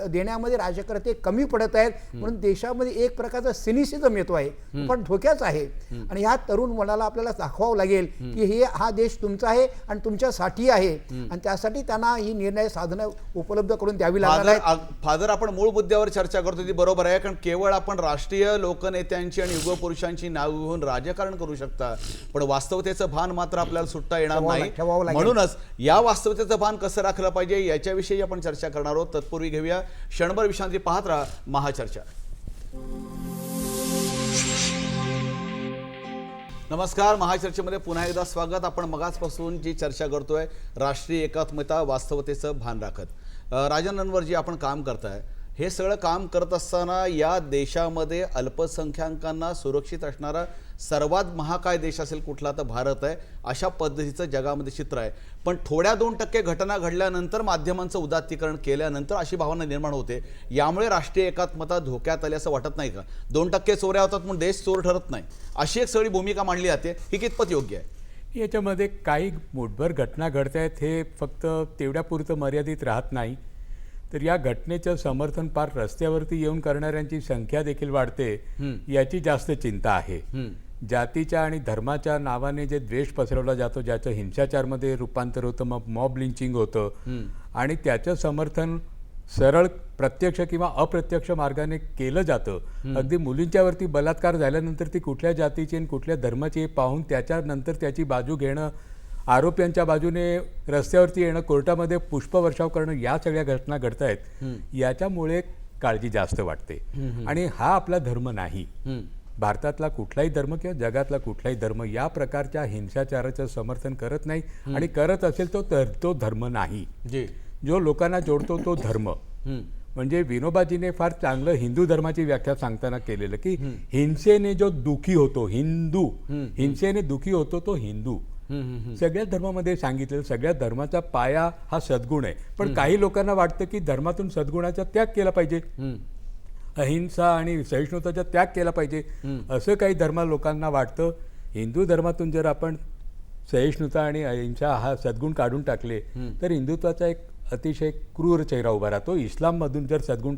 Speaker 4: देण्यामध्ये राजकारते कमी पडत आहेत. म्हणून देशामध्ये एक प्रकारचा सिनिसिझम येतो आहे, पण धोक्याच आहे. आणि ह्या तरुण मुलाला आपल्याला दाखवावं लागेल की हा देश तुमचा आहे आणि तुमच्यासाठी आहे आणि त्यासाठी त्यांना ही निर्णय साधनं उपलब्ध करून द्यावी लागणार आहेत.
Speaker 1: फादर, आपण मूळ मुद्द्यावर चर्चा करतो ती बरोबर आहे, कारण केवळ आपण राष्ट्रीय लोकनेत्यांची आणि युगपुरुषांची नाव घेऊन राजकारण करू शकता, पण वास्तवतेचं भान मात्र आपल्याला सुटता येणार नाही. म्हणूनच या वास्तवतेचं भान कसं राखलं पाहिजे याच्याविषयी आपण चर्चा करणार आहोत. तत्पूर्वी घेऊया क्षणभर विश्रांती. पाहत राहा महाचर्चा. नमस्कार, महाचर्चेमध्ये पुन्हा एकदा स्वागत. आपण मगाचपासून जी चर्चा करतोय राष्ट्रीय एकात्मता, वास्तवतेचं भान राखत. राजन रणवरजी, आपण काम करताय, हे सगळं काम करत असताना या देशामध्ये अल्पसंख्याकांना सुरक्षित असणारा सर्वात महाकाय देश असेल कुठला तर भारत आहे, अशा पद्धतीचं जगामध्ये चित्र आहे. पण थोड्या 2% घटना घडल्यानंतर, माध्यमांचं उदात्तीकरण केल्यानंतर अशी भावना निर्माण होते. यामुळे राष्ट्रीय एकात्मता धोक्यात आली असं वाटत नाही का? 2% चोऱ्या होतात म्हणून देश चोर ठरत नाही, अशी एक सगळी भूमिका मांडली जाते, ही कितपत योग्य आहे?
Speaker 5: याच्यामध्ये काही मूठभर घटना घडत आहेत, हे फक्त तेवढ्यापुरतं मर्यादित राहत नाही, तर या घटनेचं समर्थन पार रस्त्यावरती येऊन करणाऱ्यांची संख्या देखील वाढते, याची जास्त चिंता आहे. जातीच्या आणि धर्माच्या नावाने जे द्वेष पसरवला जातो, ज्याचं हिंसाचारमध्ये रूपांतर होतं, मग मॉब लिंचिंग होतं आणि त्याचं समर्थन सरळ प्रत्यक्ष किंवा अप्रत्यक्ष मार्गाने केलं जातं. अगदी मुलींच्यावरती बलात्कार झाल्यानंतर ती कुठल्या जातीची आणि कुठल्या धर्माची पाहून त्याच्यानंतर त्याची बाजू घेणं, आरोप्यांच्या बाजूने रस्त्यावरती येणं, कोर्टामध्ये पुष्पवर्षाव करणं, या सगळ्या घटना घडत आहेत. याच्यामुळे काळजी जास्त वाटते. आणि हा आपला धर्म नाही. भारतातला कुठलाही धर्म किंवा जगातला कुठलाही धर्म या प्रकारच्या हिंसाचाराचं समर्थन करत नाही, आणि करत असेल तो धर्म नाही. जो लोकांना जोडतो तो धर्म. म्हणजे विनोबाजीने फार चांगलं हिंदू धर्माची व्याख्या सांगताना केलेलं की हिंसेने जो दुखी होतो हिंदू, हिंसेने दुखी होतो तो हिंदू. सगळ्या धर्मामध्ये सांगितलेलं, सगळ्या धर्माचा पाया हा सद्गुण आहे. पण काही लोकांना वाटतं की धर्मातून सद्गुणाचा त्याग केला पाहिजे, अहिंसा आणि सहिष्णुतेचा त्याग केला पाहिजे, असं काही लोकांना वाटतं. हिंदू धर्मातून जर आपण सहिष्णुता आणि अहिंसा हा सद्गुण काढून टाकले तर हिंदुत्वाचा एक अतिशय क्रूर चेहरा उभा राहतो. इस्लाममधून जर सद्गुण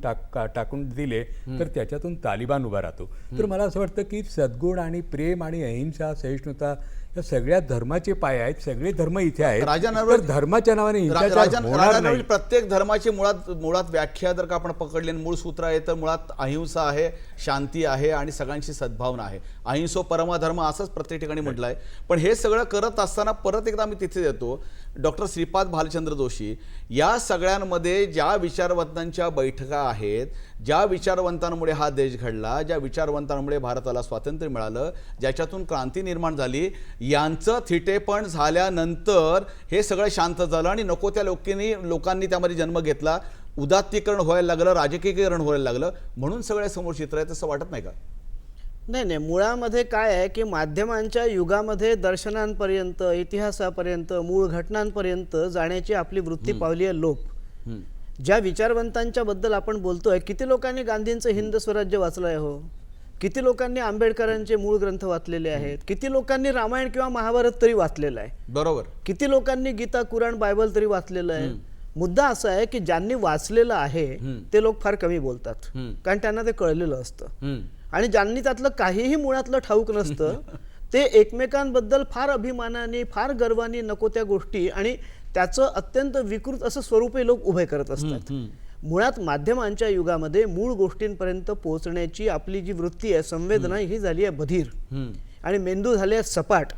Speaker 5: टाकून दिले तर त्याच्यातून तालिबान उभा राहतो. तर मला असं वाटतं की सद्गुण आणि प्रेम आणि अहिंसा, सहिष्णुता या सगळ्या धर्माचे पाय आहेत, सगळे धर्म इथे आहेत.
Speaker 1: राजा
Speaker 5: तर
Speaker 1: नरवणे-
Speaker 5: धर्माच्या नावाने हिंसाचार
Speaker 1: राजा
Speaker 5: होणार नाही.
Speaker 1: प्रत्येक धर्माची मुळात व्याख्या जर का आपण पकडली आणि मूळ सूत्र आहे तर मुळात अहिंसा आहे, शांती आहे आणि सगळ्यांची सद्भावना आहे. अहिंसो परमधर्म असंच प्रत्येक ठिकाणी म्हटलं आहे. पण हे सगळं करत असताना परत एकदा मी तिथे येतो, डॉक्टर श्रीपाद भालचंद्र जोशी, या सगळ्यांमध्ये ज्या विचारवंतांच्या बैठका आहेत, ज्या विचारवंतांमुळे हा देश घडला, ज्या विचारवंतांमुळे भारताला स्वातंत्र्य मिळालं, ज्याच्यातून क्रांती निर्माण झाली, यांचं थिटेपण झाल्यानंतर हे सगळं शांत झालं आणि नको त्या लोकांनी त्यामध्ये जन्म घेतला, उदात्तीकरण व्हायला लागलं, राजकीयकरण व्हायला लागलं, म्हणून सगळ्या समोर चित्र आहे. तसं वाटत नाही का?
Speaker 2: नाही, मुळामध्ये काय आहे की माध्यमांच्या युगामध्ये दर्शनांपर्यंत, इतिहासापर्यंत, मूळ घटनांपर्यंत जाण्याची आपली वृत्ती पावली आहे लोप. ज्या विचारवंतांच्या बद्दल आपण बोलतोय, किती लोकांनी गांधींचं हिंद स्वराज्य वाचलंय हो? किती लोकांनी आंबेडकरांचे मूळ ग्रंथ वाचलेले आहेत? किती लोकांनी रामायण किंवा महाभारत तरी वाचलेलं आहे?
Speaker 1: बरोबर.
Speaker 2: किती लोकांनी गीता, कुराण, बायबल तरी वाचलेलं आहे? मुद्दा असा आहे की ज्यांनी वाचलेलं आहे ते लोक फार कमी बोलतात, कारण त्यांना ते कळलेलं असतं. आणि ज्यांनी त्यातलं काहीही मुळातलं ठाऊक नसतं ते एकमेकांबद्दल फार अभिमानाने, फार गर्वाने नको त्या गोष्टी आणि त्याचं अत्यंत विकृत असं स्वरूपही लोक उभे करत असतात. मुळात माध्यमांच्या युगामध्ये मूळ गोष्टींपर्यंत पोहोचण्याची आपली जी वृत्ती आहे, संवेदना, ही झाली आहे बधीर आणि मेंदू झाले आहे सपाट.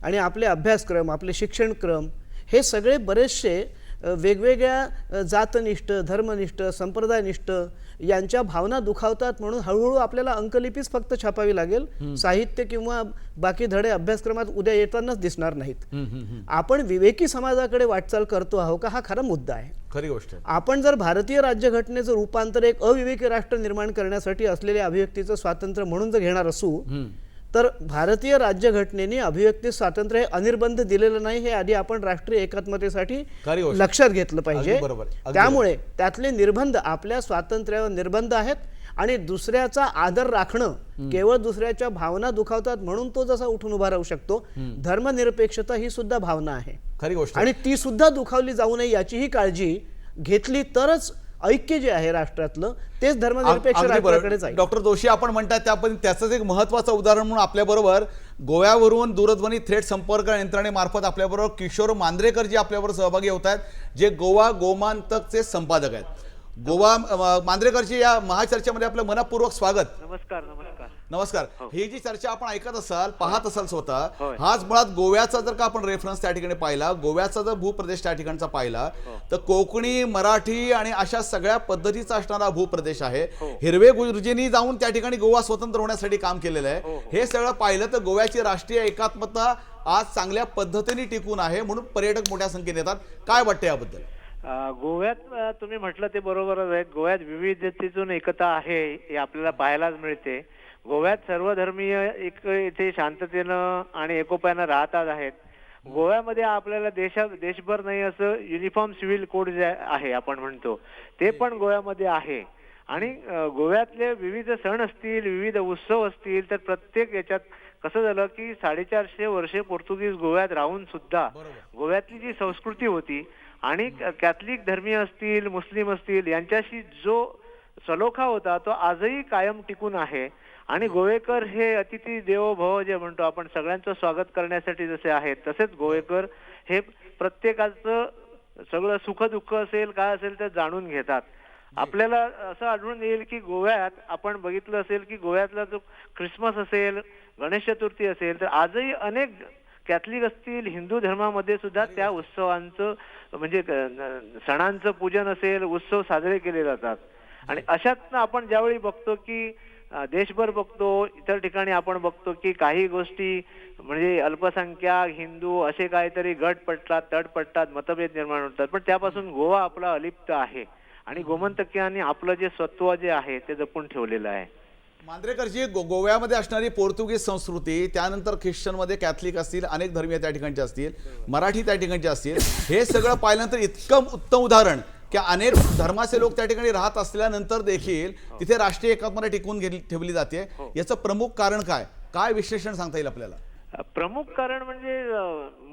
Speaker 2: आणि आपले अभ्यासक्रम, आपले शिक्षणक्रम हे सगळे बरेचसे वेगवेगळ्या जातनिष्ठ, धर्मनिष्ठ, संप्रदायनिष्ठ यांच्या भावना दुखावतात. म्हणून हळूहळू आपल्याला अंकलिपीच फक्त छापावी लागेल, साहित्य किंवा बाकी धडे अभ्यासक्रमात उद्या येतानाच दिसणार नाहीत. आपण विवेकी समाजाकडे वाटचाल करतो आहोत का, हा खरा मुद्दा आहे.
Speaker 1: खरी गोष्ट.
Speaker 2: आपण जर भारतीय राज्यघटनेचं रूपांतर एक अविवेकी राष्ट्र निर्माण करण्यासाठी असलेल्या अभिव्यक्तीचं स्वातंत्र्य म्हणून जर घेणार असू, तर भारतीय राज्यघटनेने अभिव्यक्ती स्वातंत्र्य हे अनिर्बंध दिलेलं नाही, हे आधी आपण राष्ट्रीय एकात्मतेसाठी लक्षात घेतलं पाहिजे. त्यामुळे त्यातले निर्बंध आपल्या स्वातंत्र्यावर निर्बंध आहेत आणि दुसऱ्याचा आदर राखणं, केवळ दुसऱ्याच्या भावना दुखावतात म्हणून तो जसा उठून उभा राहू शकतो, धर्मनिरपेक्षता ही सुद्धा भावना आहे.
Speaker 1: खरी गोष्ट.
Speaker 2: आणि ती सुद्धा दुखावली जाऊ नये याचीही काळजी घेतली तरच ऐक्य जे आहे राष्ट्रातलं तेच धर्मनिरपेक्ष राष्ट्राकडे जाईल.
Speaker 1: डॉक्टर जोशी, आपण म्हणतात त्याचंच एक महत्त्वाचं उदाहरण म्हणून आपल्याबरोबर गोव्यावरून दूरध्वनी थेट संपर्क यंत्रणेमार्फत आपल्याबरोबर किशोर मांद्रेकर जी आपल्याबरोबर सहभागी होत आहेत, जे गोवा गोमांतकचे संपादक आहेत. गोवा मांद्रेकरची या महाचर्चेमध्ये आपलं मनपूर्वक स्वागत.
Speaker 8: नमस्कार. नमस्कार.
Speaker 1: नमस्कार. ही जी चर्चा आपण ऐकत असाल, पाहत असाल स्वतः, हाच मुळात गोव्याचा जर का आपण रेफरन्स त्या ठिकाणी पाहिला, गोव्याचा जर भूप्रदेश त्या ठिकाणचा पाहिला, तर कोकणी, मराठी आणि अशा सगळ्या पद्धतीचा असणारा भूप्रदेश आहे. हिरवे गुरुजींनी जाऊन त्या ठिकाणी गोवा स्वतंत्र होण्यासाठी काम केलेलं आहे. हे सगळं पाहिलं तर गोव्याची राष्ट्रीय एकात्मता आज चांगल्या पद्धतीने टिकून आहे, म्हणून पर्यटक मोठ्या संख्येने येतात. काय वाटतं याबद्दल?
Speaker 8: गोव्यात तुम्ही म्हटलं ते बरोबरच आहे. गोव्यात विविधतेतून एकता आहे हे आपल्याला पाहायलाच मिळते. गोव्यात सर्वधर्मीय इथे शांततेनं आणि एकोप्यानं राहतात आहेत. गोव्यामध्ये आपल्याला देशभर नाही असं युनिफॉर्म सिव्हिल कोड जे आहे आपण म्हणतो ते पण गोव्यामध्ये आहे. आणि गोव्यातले विविध सण असतील, विविध उत्सव असतील, तर प्रत्येक याच्यात कसं झालं की 450 वर्षे पोर्तुगीज गोव्यात राहून सुद्धा गोव्यातली जी संस्कृती होती आणि कॅथलिक धर्मीय असतील, मुस्लिम असतील, यांच्याशी जो सलोखा होता तो आजही कायम टिकून आहे. आणि गोवेकर हे अतिथी देवो भव जे म्हणतो आपण, सगळ्यांचं स्वागत करण्यासाठी जसे आहेत तसेच गोवेकर हे प्रत्येकाचं सगळं सुख दुःख असेल काय असेल ते जाणून घेतात. आपल्याला असं आढळून येईल की गोव्यात आपण बघितलं असेल की गोव्यातला जो ख्रिसमस असेल, गणेश चतुर्थी असेल, तर आजही अनेक कॅथलिक असतील, हिंदू धर्मामध्ये सुद्धा त्या उत्सवांचं म्हणजे सणांचं पूजन असेल, उत्सव साजरे केले जातात. आणि अशातनं आपण ज्यावेळी बघतो की देशभर बघतो, इतर ठिकाणी आपण बघतो की काही गोष्टी म्हणजे अल्पसंख्याक, हिंदू असे काहीतरी गट पडतात, तड पडतात, मतभेद निर्माण होतात. पण त्यापासून गोवा आपला अलिप्त आहे आणि गोमंतकीयांनी आपलं जे सत्व जे आहे ते जपून ठेवलेलं आहे.
Speaker 1: मांद्रेकरजी, गोव्यामध्ये असणारी पोर्तुगीज संस्कृती, त्यानंतर ख्रिश्चनमध्ये कॅथलिक असतील, अनेक धर्मीय त्या ठिकाणचे असतील, मराठी त्या ठिकाणचे असतील, हे सगळं पाहिल्यानंतर इतकं उत्तम उदाहरण की अनेक धर्माचे लोक त्या ठिकाणी राहत असल्यानंतर देखील तिथे राष्ट्रीय एकात्मता टिकवून ठेवली जाते. याचं प्रमुख कारण काय विश्लेषण सांगता येईल आपल्याला?
Speaker 8: प्रमुख कारण म्हणजे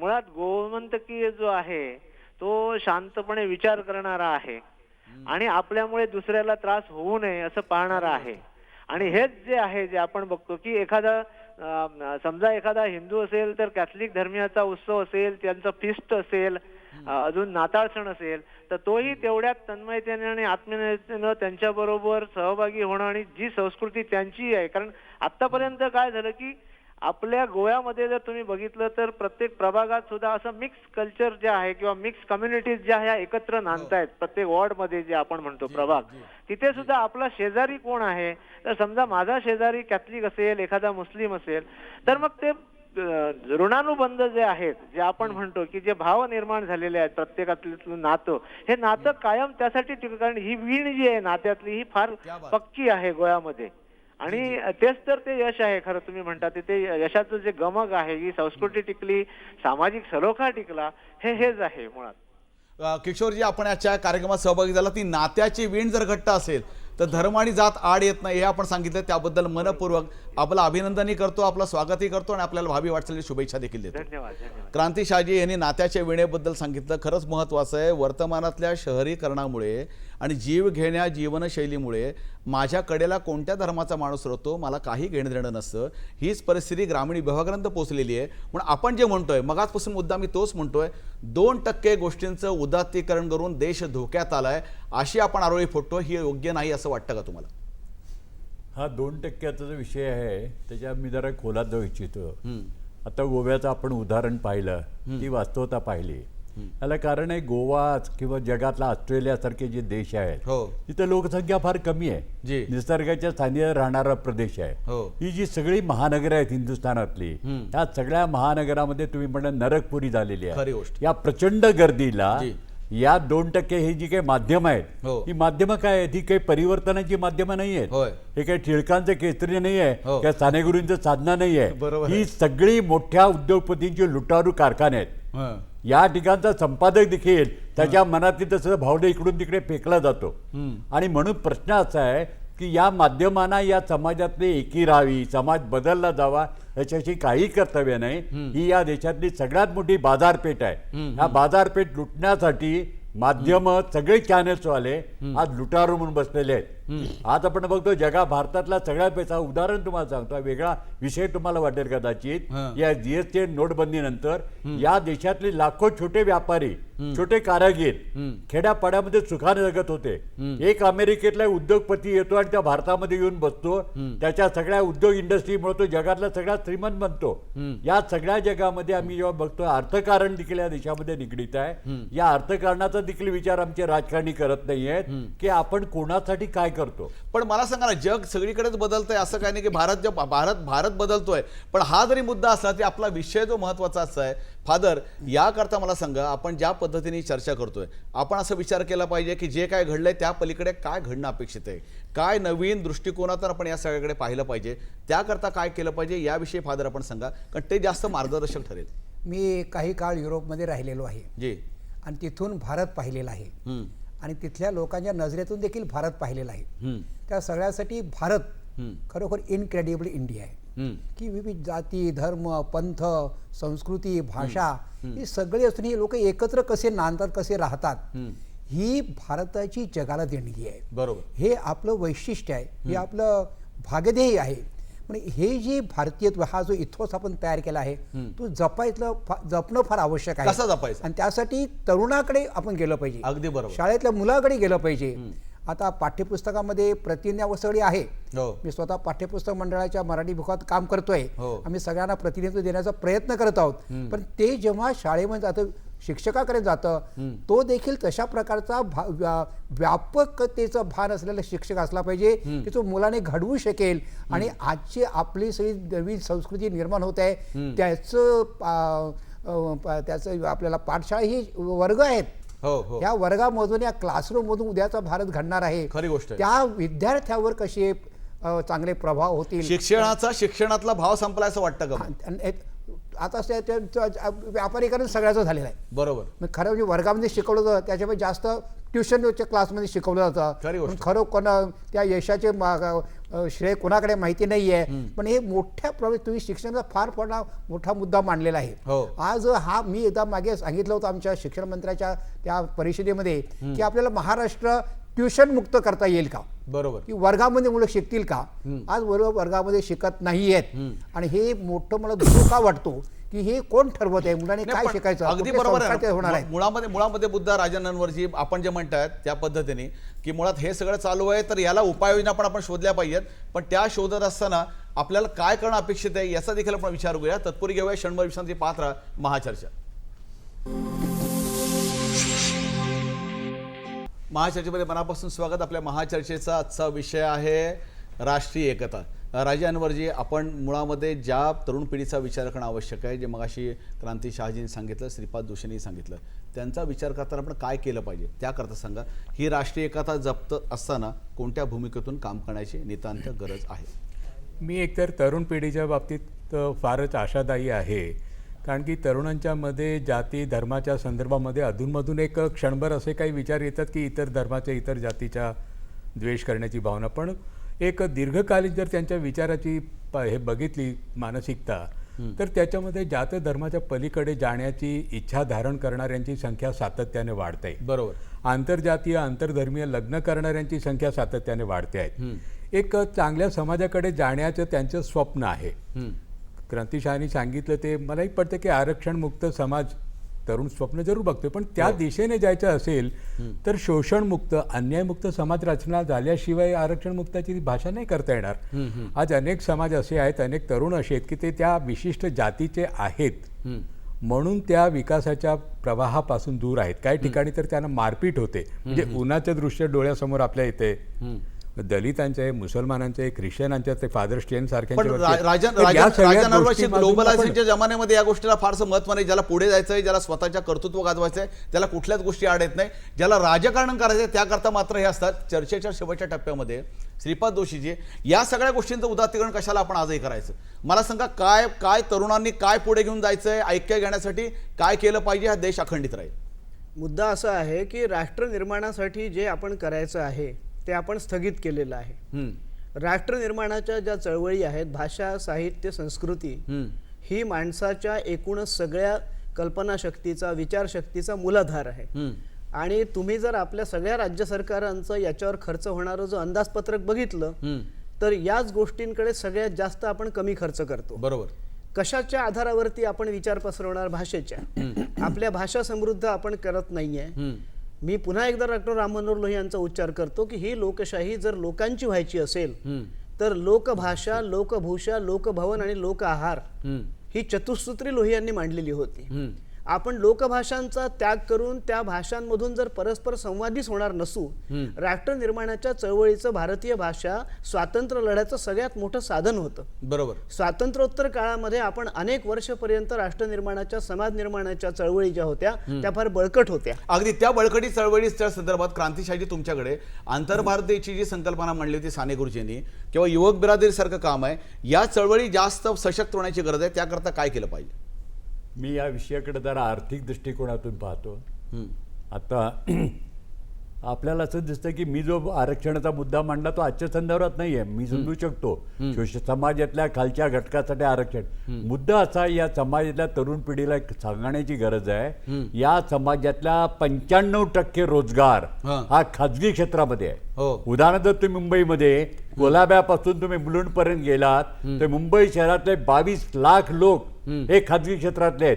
Speaker 8: मुळात गोमंतकीय जो आहे तो शांतपणे विचार करणारा आहे आणि आपल्यामुळे दुसऱ्याला त्रास होऊ नये असं पाहणारा आहे. आणि हेच जे आहे जे आपण बघतो की एखादा समजा एखादा हिंदू असेल तर कॅथलिक धर्मियाचा उत्सव असेल, त्यांचा फिस्ट असेल, अजून नाताळ सण असेल, तर तोही तेवढ्याच तन्मयतेने आणि आत्मीयतेनं त्यांच्याबरोबर सहभागी होणं आणि जी संस्कृती त्यांची आहे. कारण आतापर्यंत काय झालं की आपल्या गोव्यामध्ये जर तुम्ही बघितलं तर प्रत्येक प्रभागात सुद्धा असं मिक्स कल्चर जे आहे किंवा मिक्स कम्युनिटीज ज्या ह्या एकत्र नांदतायत. प्रत्येक वॉर्डमध्ये जे आपण म्हणतो प्रभाग, तिथे सुद्धा आपला शेजारी कोण आहे, तर समजा माझा शेजारी कॅथलिक असेल, एखादा मुस्लिम असेल, तर मग ते ऋणानुबंध जे आहेत, जे आपण म्हणतो की जे भाव निर्माण झालेले आहेत प्रत्येकातलं नातं, हे नातं कायम त्यासाठी टिकतं. कारण ही वीण जी आहे नात्यातली ही फार पक्की आहे गोव्यामध्ये आणि तेच तर ते यश आहे. खरं तुम्ही म्हणता ते यशाचं जे गमक आहे, ही संस्कृती टिकली, सामाजिक सलोखा टिकला, हेच आहे मुळात.
Speaker 1: किशोरजी, आपण याच्या कार्यक्रमात सहभागी झाला. ती नात्याची वीण जर घट्ट असेल तर धर्म आणि जात आड येत नाही, हे आपण सांगितलं. त्याबद्दल मनपूर्वक आपलं अभिनंदनही करतो, आपलं स्वागतही करतो आणि आपल्याला भावी वाटचालीची शुभेच्छा देखील देतो.
Speaker 8: धन्यवाद.
Speaker 1: क्रांती शहाजी यांनी नात्याच्या विणेबद्दल सांगितलं. खरंच महत्त्वाचं आहे. वर्तमानातल्या शहरीकरणामुळे आणि जीव घेण्या जीवनशैलीमुळे माझ्या कडेला कोणत्या धर्माचा माणूस राहतो मला काही घेणं देणं नसतं, हीच परिस्थिती ग्रामीण विभागापर्यंत पोहोचलेली आहे. म्हणून आपण जे म्हणतोय, मगाचपासून मुद्दा मी तोच म्हणतोय, 2% गोष्टींचं उदात्तीकरण करून देश धोक्यात आलाय, अशी आपण आरोळी फोडतो. ही योग्य नाही असं वाटतं का तुम्हाला?
Speaker 3: हा 2%चा जो विषय आहे त्याच्यात मी जरा खोलात जाऊ इच्छितो. आता गोव्याचं आपण उदाहरण पाहिलं, ती वास्तवता पाहिली. याला कारण आहे गोवा किंवा जगातला ऑस्ट्रेलियासारखे जे देश आहेत, तिथं लोकसंख्या फार कमी आहे, निसर्गाच्या स्थानी राहणारा प्रदेश आहे. ही जी सगळी महानगरं आहेत हिंदुस्थानातली, या सगळ्या महानगरामध्ये तुम्ही म्हणा नरकपुरी झालेली आहे. या प्रचंड गर्दीला या 2% ही जी काही माध्यम आहेत, ही माध्यमं काय आहेत? ही काही परिवर्तनाची माध्यमं नाही आहेत, हे काही टिळकांचं केसरी नाही आहे, किंवा सानेगुरूंचं साधना नाही आहे. ही सगळी मोठ्या उद्योगपतींची लुटारू कारखाने आहेत. या ठिकाणचा संपादक देखील त्याच्या मनातील तसं भावना इकडून तिकडे फेकला जातो. आणि म्हणून प्रश्न असा आहे की या माध्यमांना या समाजातली एकी राहावी, समाज बदलला जावा, याच्याशी काही कर्तव्य नाही. ही या देशातली सगळ्यात मोठी बाजारपेठ आहे. या बाजारपेठ लुटण्यासाठी माध्यम सगळे चॅनल्सवाले आज लुटारू म्हणून बसलेले आहेत. आज आपण बघतो भारतातला सगळ्यात पैसा, उदाहरण तुम्हाला सांगतो, वेगळा विषय तुम्हाला वाटेल कदाचित, या जीएसटी नोटबंदी नंतर या देशातले लाखो छोटे व्यापारी, छोटे कारागीर खेड्यापाड्यामध्ये सुखाने जगत होते. एक अमेरिकेतला उद्योगपती येतो आणि त्या भारतामध्ये येऊन बसतो, त्याच्या सगळ्या उद्योग इंडस्ट्रीमुळे तो जगातला सगळ्यात श्रीमंत बनतो. या सगळ्या जगामध्ये आम्ही जेव्हा बघतो, अर्थकारण देखील या देशामध्ये निगडीत आहे. या अर्थकारणाचा देखील विचार आमचे राजकारणी करत नाहीयेत की आपण कोणासाठी काय करतो.
Speaker 1: पण मला सांगा ना, जग सगळीकडेच बदलतंय, असं काही नाही की भारत बदलतोय. पण हा जरी मुद्दा असला तरी आपला विषय जो महत्वाचा आहे फादर, याकरता मला सांगा, आपण ज्या पद्धतीने चर्चा करतोय, आपण असं विचार केला पाहिजे की जे काय घडलंय त्या पलीकडे काय घडणं अपेक्षित आहे, काय नवीन दृष्टिकोनातून आपण या सगळ्याकडे पाहिलं पाहिजे, त्याकरता काय केलं पाहिजे, याविषयी फादर आपण सांगा, कारण ते जास्त मार्गदर्शक ठरेल.
Speaker 4: मी काही काळ युरोपमध्ये राहिलेलो आहे
Speaker 1: जी,
Speaker 4: आणि तिथून भारत पाहिलेला आहे आणि तिथल्या लोकांच्या नजरेतून देखील भारत पाहिलेला आहे. त्या सगळ्यासाठी भारत खरोखर इनक्रेडिबल इंडिया आहे की विविध जाती, धर्म, पंथ, संस्कृती, भाषा ही सगळे असून ही लोक एकत्र कसे नांदतात, कसे राहतात, ही भारताची जगाला देणगी आहे.
Speaker 1: बरोबर,
Speaker 4: हे आपलं वैशिष्ट्य आहे, हे आपलं भागध्येय आहे. पण हे जे भारतीयत्व, हा जो इथोस आपण तयार केला आहे, तो जपणं फार आवश्यक आहे.
Speaker 1: कसं जपायचं?
Speaker 4: आणि त्यासाठी तरुणाकडे आपण गेलं पाहिजे,
Speaker 1: अगदी बरोबर,
Speaker 4: शाळेतल्या मुलाकडे गेलं पाहिजे. आता पाठ्यपुस्तकामध्ये प्रतिज्ञा वसवली आहे. मी स्वतः पाठ्यपुस्तक मंडळाच्या मराठी विभागात काम करतोय. आम्ही सगळ्यांना प्रतिनिधित्व देण्याचा प्रयत्न करत आहोत. पण ते जेव्हा शाळेमध्ये जातं, शिक्षकाकडे जातं, तो देखील तशा प्रकारचा व्यापकतेचं भान असलेला शिक्षक असला पाहिजे की तो मुलाने घडवू शकेल. आणि आजची आपली सगळी नवीन संस्कृती निर्माण होत आहे, त्याचं आपल्याला पाठशाळा ही वर्ग आहेत. या वर्गामधून, या क्लासरूम मधून उद्याचा भारत घडणार आहे.
Speaker 1: खरी गोष्ट.
Speaker 4: त्या विद्यार्थ्यावर कसे चांगले प्रभाव होतील.
Speaker 1: शिक्षणातला भाव संपला असं वाटतं का?
Speaker 4: आता व्यापारीकरण सगळ्याचं झालेलं आहे.
Speaker 1: बरोबर,
Speaker 4: मग खरं म्हणजे वर्गामध्ये शिकवलं जातं, त्याच्यामुळे जास्त ट्युशनच्या क्लासमध्ये शिकवलं जातं. खरं त्या यशाचे श्रेय कोणाकडे माहिती नाहीये. पण हे मोठ्या प्रमाणात तुम्ही शिक्षणाचा फार मोठा मुद्दा मांडलेला आहे. आज हा मी एकदा मागे सांगितलं होतं आमच्या शिक्षण मंत्र्याच्या त्या परिषदेमध्ये की आपल्याला महाराष्ट्र ट्युशन मुक्त करता येईल का.
Speaker 1: बरोबर.
Speaker 4: की वर्गामध्ये मुलं शिकतील का? आज वर्गामध्ये शिकत नाही आहेत आणि हे मोठं मला धोका वाटतो की हे कोण ठरवत आहे मुलांनी
Speaker 1: नाही,
Speaker 4: काय
Speaker 1: पण
Speaker 4: शिकायचं,
Speaker 1: अगदी
Speaker 4: कुठले
Speaker 1: बरोबर
Speaker 4: संस्कार ते होणार
Speaker 1: आहे
Speaker 4: आहे.
Speaker 1: मुळामध्ये बुद्ध राजानंदवरजी आपण जे म्हणतायत त्या पद्धतीने की मुळात हे सगळं चालू आहे, तर याला उपाययोजना पण आपण शोधल्या पाहिजेत. पण त्या शोधत असताना आपल्याला काय करणं अपेक्षित आहे याचा देखील आपण विचार करूया. तत्पूर्वी घेऊया क्षणभर विश्रांती, पाहत राहा महाचर्चा. महाचर्चेमध्ये मनापासून स्वागत. आपल्या महाचर्चेचा आजचा विषय आहे राष्ट्रीय एकता. राजा अनवरजी, आपण मुळामध्ये ज्या तरुण पिढीचा विचार करणं आवश्यक आहे, जे मगाशी क्रांती शहाजींनी सांगितलं, श्रीपाद जोशींनी सांगितलं, त्यांचा विचार करताना आपण काय केलं पाहिजे त्याकरता सांगा. ही राष्ट्रीय एकता जपत असताना कोणत्या भूमिकेतून काम करण्याची नितांत गरज आहे?
Speaker 5: मी एकतर तरुण पिढीच्या बाबतीत फारच आशादायी आहे, कारण की तरुणांच्या मध्ये जाती धर्माच्या संदर्भामध्ये अधूनमधून एक क्षणभर असे काही विचार येतात की इतर धर्माच्या इतर जातीच्या द्वेष करण्याची भावना, पण एक दीर्घकालीन जर त्यांच्या विचाराची हे बघितली मानसिकता, तर त्याच्यामध्ये जात धर्माच्या पलीकडे जाण्याची इच्छा धारण करणाऱ्यांची संख्या सातत्याने वाढते आहे.
Speaker 1: बरोबर.
Speaker 5: आंतरजातीय आंतरधर्मीय लग्न करणाऱ्यांची संख्या सातत्याने वाढते आहे. एक चांगल्या समाजाकडे जाण्याचं त्यांचं स्वप्न आहे. क्रांती शहानी सांगितलं ते मलाही पडतं की आरक्षणमुक्त समाज तरुण स्वप्न जरूर बघतोय, पण त्या दिशेने जायचं असेल तर शोषणमुक्त अन्यायमुक्त समाज रचना झाल्याशिवाय आरक्षणमुक्ताची भाषा नाही करता येणार. आज अनेक समाज असे आहेत, अनेक तरुण असे आहेत की ते त्या विशिष्ट जातीचे आहेत म्हणून त्या विकासाच्या प्रवाहापासून दूर आहेत. काही ठिकाणी तर त्यांना मारपीट होते. म्हणजे उन्हाचं दृश्य डोळ्यासमोर आपल्या येते. दलितांचे, मुसलमानांचे, ख्रिश्चनांचे, ते फादर स्टेन
Speaker 1: सारख्या ग्लोबलायझेशनच्या जमान्यामध्ये या गोष्टीला फारसं महत्व नाही. ज्याला पुढे जायचं आहे, ज्याला स्वतःच्या कर्तृत्व गाजवायचं आहे, त्याला कुठल्याच गोष्टी आड येत नाही. ज्याला राजकारण करायचं आहे त्याकरता मात्र हे असतात. चर्चेच्या शेवटच्या टप्प्यामध्ये श्रीपाद जोशीजी, या सगळ्या गोष्टींचं उदात्तीकरण कशाला आपण आजही करायचं? मला सांगा, काय काय तरुणांनी काय पुढे घेऊन जायचंय, ऐक्य घेण्यासाठी काय केलं पाहिजे, हा देश अखंडित राहील?
Speaker 2: मुद्दा असा आहे की राष्ट्र निर्माणासाठी जे आपण करायचं आहे ते आपण स्थगित केलेलं आहे. राष्ट्र निर्माणाच्या ज्या चळवळी आहेत, भाषा, साहित्य, संस्कृती, ही माणसाच्या एकूणच सगळ्या कल्पनाशक्तीचा, विचारशक्तीचा मूलाधार आहे. आणि तुम्ही जर आपल्या सगळ्या राज्य सरकारांचं याच्यावर खर्च होणारं जो अंदाजपत्रक बघितलं तर याच गोष्टींकडे सगळ्यात जास्त आपण कमी खर्च करतो.
Speaker 1: बरोबर.
Speaker 2: कशाच्या आधारावरती आपण विचार पसरवणार? भाषेच्या. आपल्या भाषा समृद्ध आपण करत नाहीये. मी पुन्हा एकदा डॉक्टर राम मनोहर लोहिया यांचा उच्चार करतो की ही लोकशाही जर लोकांची व्हायची असेल तर लोकभाषा, लोकभूषा, लोकभवन आणि लोक आहार ही चतुसूत्री लोहियांनी मांडलेली होती. आपण लोकभाषांचा त्याग करून त्या भाषांमधून जर परस्पर संवादीच होणार नसू, राष्ट्र निर्माणाच्या चळवळीचं भारतीय भाषा स्वातंत्र्य लढ्याचं सगळ्यात मोठं साधन होतं.
Speaker 1: बरोबर.
Speaker 2: स्वातंत्र्योत्तर काळामध्ये आपण अनेक वर्षपर्यंत राष्ट्र निर्माणाच्या, समाज निर्माणाच्या चळवळी ज्या होत्या त्या फार बळकट होत्या.
Speaker 1: अगदी त्या बळकटी चळवळीच्या संदर्भात क्रांतीशाही तुमच्याकडे आंतरभारतीची जी संकल्पना मांडली होती साने गुरुजींनी, किंवा युवक बिरादरी सारखं काम आहे, या चळवळी जास्त सशक्त होण्याची गरज आहे, त्याकरता काय केलं पाहिजे?
Speaker 3: मी या विषयाकडे जरा आर्थिक दृष्टिकोनातून पाहतो. आता आपल्याला असं दिसतं की मी जो आरक्षणाचा मुद्दा मांडला तो आजच्या संदर्भात नाही आहे. मी समजू शकतो समाजातल्या खालच्या घटकासाठी आरक्षण. मुद्दा असा, या समाजातल्या तरुण पिढीला सांगण्याची गरज आहे, या समाजातल्या 95% रोजगार हा खाजगी क्षेत्रामध्ये आहे. उदाहरण जर तुम्ही मुंबईमध्ये कोलाब्यापासून तुम्ही मुलुंडपर्यंत गेलात तर मुंबई शहरातले 22 लाख लोक हे खाजगी क्षेत्रातले आहेत.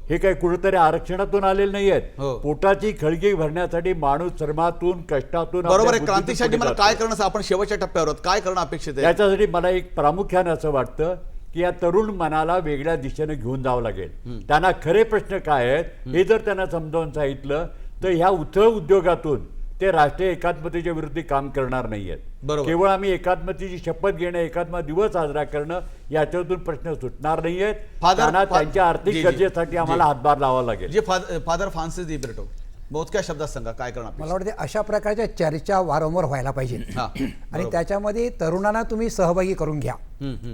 Speaker 3: हे काही कुठेतरी आरक्षणातून आलेले नाही आहेत. पोटाची खळगी भरण्यासाठी माणूस श्रमातून, कष्टातून.
Speaker 1: बरोबर आहे. क्रांतीशाही, मला काय करणं, आपण शेवटच्या टप्प्यावर आहोत, काय करणं अपेक्षित आहे?
Speaker 3: याच्यासाठी मला एक प्रामुख्याने असं वाटतं की या तरुण मनाला वेगळ्या दिशेने घेऊन जावं लागेल. त्यांना खरे प्रश्न काय आहेत हे जर त्यांना समजावून सांगितलं तर ह्या उथळ उद्योगातून ते राष्ट्रीय एकात्मतेच्या विरुद्ध काम करणार नाही आहेत. केवळ आम्ही एकात्मतेची शपथ घेणं, एकात्म दिवस साजरा करणं, याच्यातून प्रश्न सुटणार नाही आहेत. त्यांना त्यांच्या आर्थिक गरजेसाठी आम्हाला हातभार लावावा लागेल.
Speaker 1: जे फादर फ्रान्सिस दिब्रिटो, मोजक्या शब्दात सांगा काय करणं?
Speaker 4: मला वाटतं अशा प्रकारच्या चर्चा वारंवार व्हायला पाहिजे आणि त्याच्यामध्ये तरुणांना तुम्ही सहभागी करून घ्या.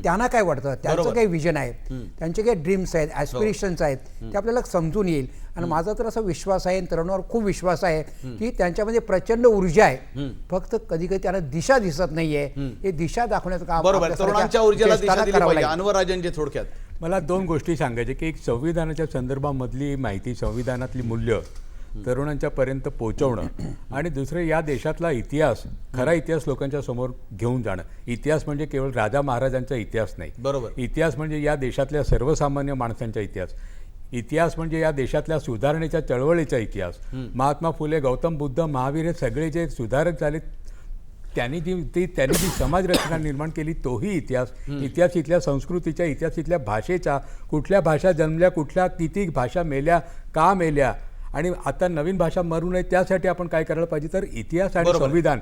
Speaker 4: त्यांना काय वाटतं, त्यांचं काही विजन आहे, त्यांचे काही ड्रीम्स आहेत, ॲस्पिरेशन्स आहेत, ते आपल्याला समजून येईल. आणि माझा तर असा विश्वास आहे, तरुणावर खूप विश्वास आहे की त्यांच्यामध्ये प्रचंड ऊर्जा आहे. फक्त कधी कधी त्यांना दिशा दिसत नाहीये. हे दिशा दाखवण्याचं काम
Speaker 1: बरोबर. तरुणांच्या ऊर्जेला दिशा दिली पाहिजे. अनवर राजनजी, थोडक्यात
Speaker 5: मला 2 गोष्टी सांगायच्या की एक संविधानाच्या संदर्भामधली माहिती, संविधानातली मूल्य तरुणांच्या पर्यंत पोहोचवणं आणि दुसरं या देशातला इतिहास, खरा इतिहास लोकांच्या समोर घेऊन जाणं. इतिहास म्हणजे केवळ राजा महाराजांचा इतिहास नाही.
Speaker 1: बरोबर.
Speaker 5: इतिहास म्हणजे या देशातल्या सर्वसामान्य माणसांचा इतिहास. इतिहास म्हणजे या देशातल्या सुधारणेच्या चळवळीचा इतिहास. महात्मा फुले, गौतम बुद्ध, महावीर हे सगळे जे सुधारक झाले, त्यांनी जी समाज रचना निर्माण केली तोही इतिहास. इतिहास इथल्या संस्कृतीच्या, इतिहास इथल्या भाषेचा, कुठल्या भाषा जन्मल्या, किती भाषा मेल्या, का मेल्या, आणि आता नवीन भाषा मरू नये त्यासाठी आपण काय करायला पाहिजे, तर इतिहास आणि
Speaker 1: बरोबर.
Speaker 5: संविधान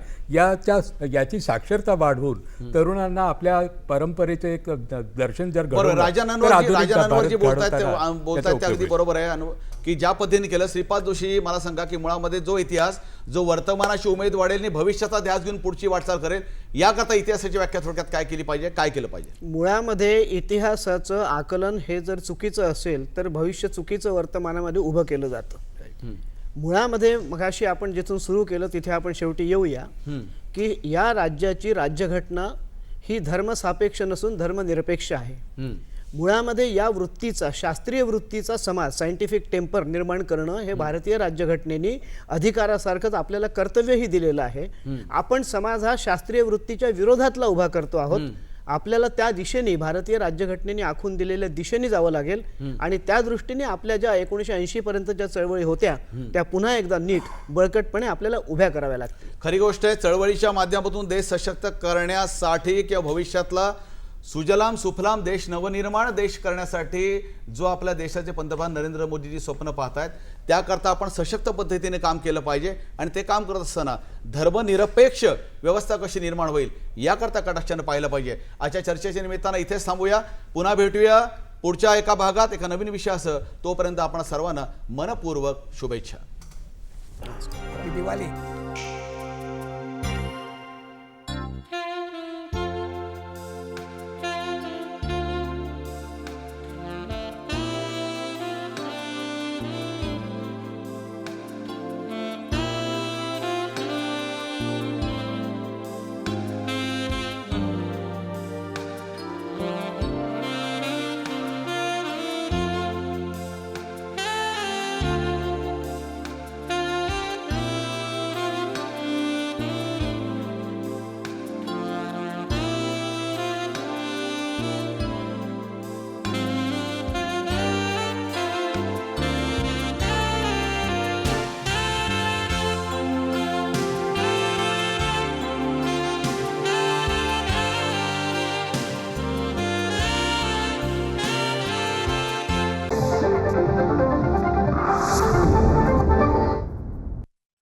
Speaker 5: याची साक्षरता वाढवून तरुणांना आपल्या परंपरेचे एक दर्शन जर
Speaker 1: बरोबर.
Speaker 5: घडवलं, तर
Speaker 1: राजानांवर
Speaker 5: आधुनिक
Speaker 1: जी
Speaker 5: भारत
Speaker 1: बोलतायत
Speaker 5: घडवताना
Speaker 1: बोलतायत
Speaker 5: त्याचा
Speaker 1: ते अगदी
Speaker 5: उपयोग
Speaker 1: बरोबर आहे. की ज्या पद्धतीने केलं श्रीपाद जोशी, मला सांगा की मुळामध्ये जो इतिहास जो वर्तमानाशी उमेद वाढेल आणि भविष्याचा ध्यास घेऊन पुढची वाटचाल करेल, याकरता इतिहासाची व्याख्या थोडक्यात काय केली पाहिजे, काय केलं पाहिजे?
Speaker 2: मुळामध्ये इतिहासाचं आकलन हे जर चुकीचं असेल तर भविष्य चुकीचं वर्तमानामध्ये उभं केलं जातं. मुळामध्ये मगाशी आपण जिथून सुरू केलं तिथे आपण शेवटी येऊया की या राज्याची राज्यघटना ही धर्मसापेक्ष नसून धर्मनिरपेक्ष आहे. मुळामध्ये या वृत्तीचा, शास्त्रीय वृत्तीचा समाज, सायंटिफिक टेम्पर निर्माण करणं हे भारतीय राज्यघटनेने अधिकारासारखंच आपल्याला कर्तव्यही दिलेलं आहे. आपण समाज हा शास्त्रीय वृत्तीच्या विरोधातला उभा करतो आहोत. आपल्याला त्या दिशेने, भारतीय राज्यघटनेने आखून दिलेल्या दिशेने जावं लागेल आणि त्या दृष्टीने आपल्या ज्या 1980 पर्यंतच्या चळवळी होत्या त्या पुन्हा एकदा नीट बळकटपणे आपल्याला उभ्या कराव्या लागतील.
Speaker 1: खरी गोष्ट आहे, चळवळीच्या माध्यमातून देश सशक्त करण्यासाठी किंवा भविष्यातला सुजलाम सुफलाम देश, नवनिर्माण देश करण्यासाठी जो आपल्या देशाचे पंतप्रधान नरेंद्र मोदीजी स्वप्न पाहतायत, त्याकरता आपण सशक्त पद्धतीने काम केलं पाहिजे. आणि ते काम करत असताना धर्मनिरपेक्ष व्यवस्था कशी निर्माण होईल याकरता कटाक्षानं पाहिलं पाहिजे. आजच्या चर्चेच्या निमित्तानं इथेच थांबूया. पुन्हा भेटूया पुढच्या एका भागात एका नवीन विषयासह. तोपर्यंत आपण सर्वांना मनपूर्वक शुभेच्छा.
Speaker 4: दिवाळी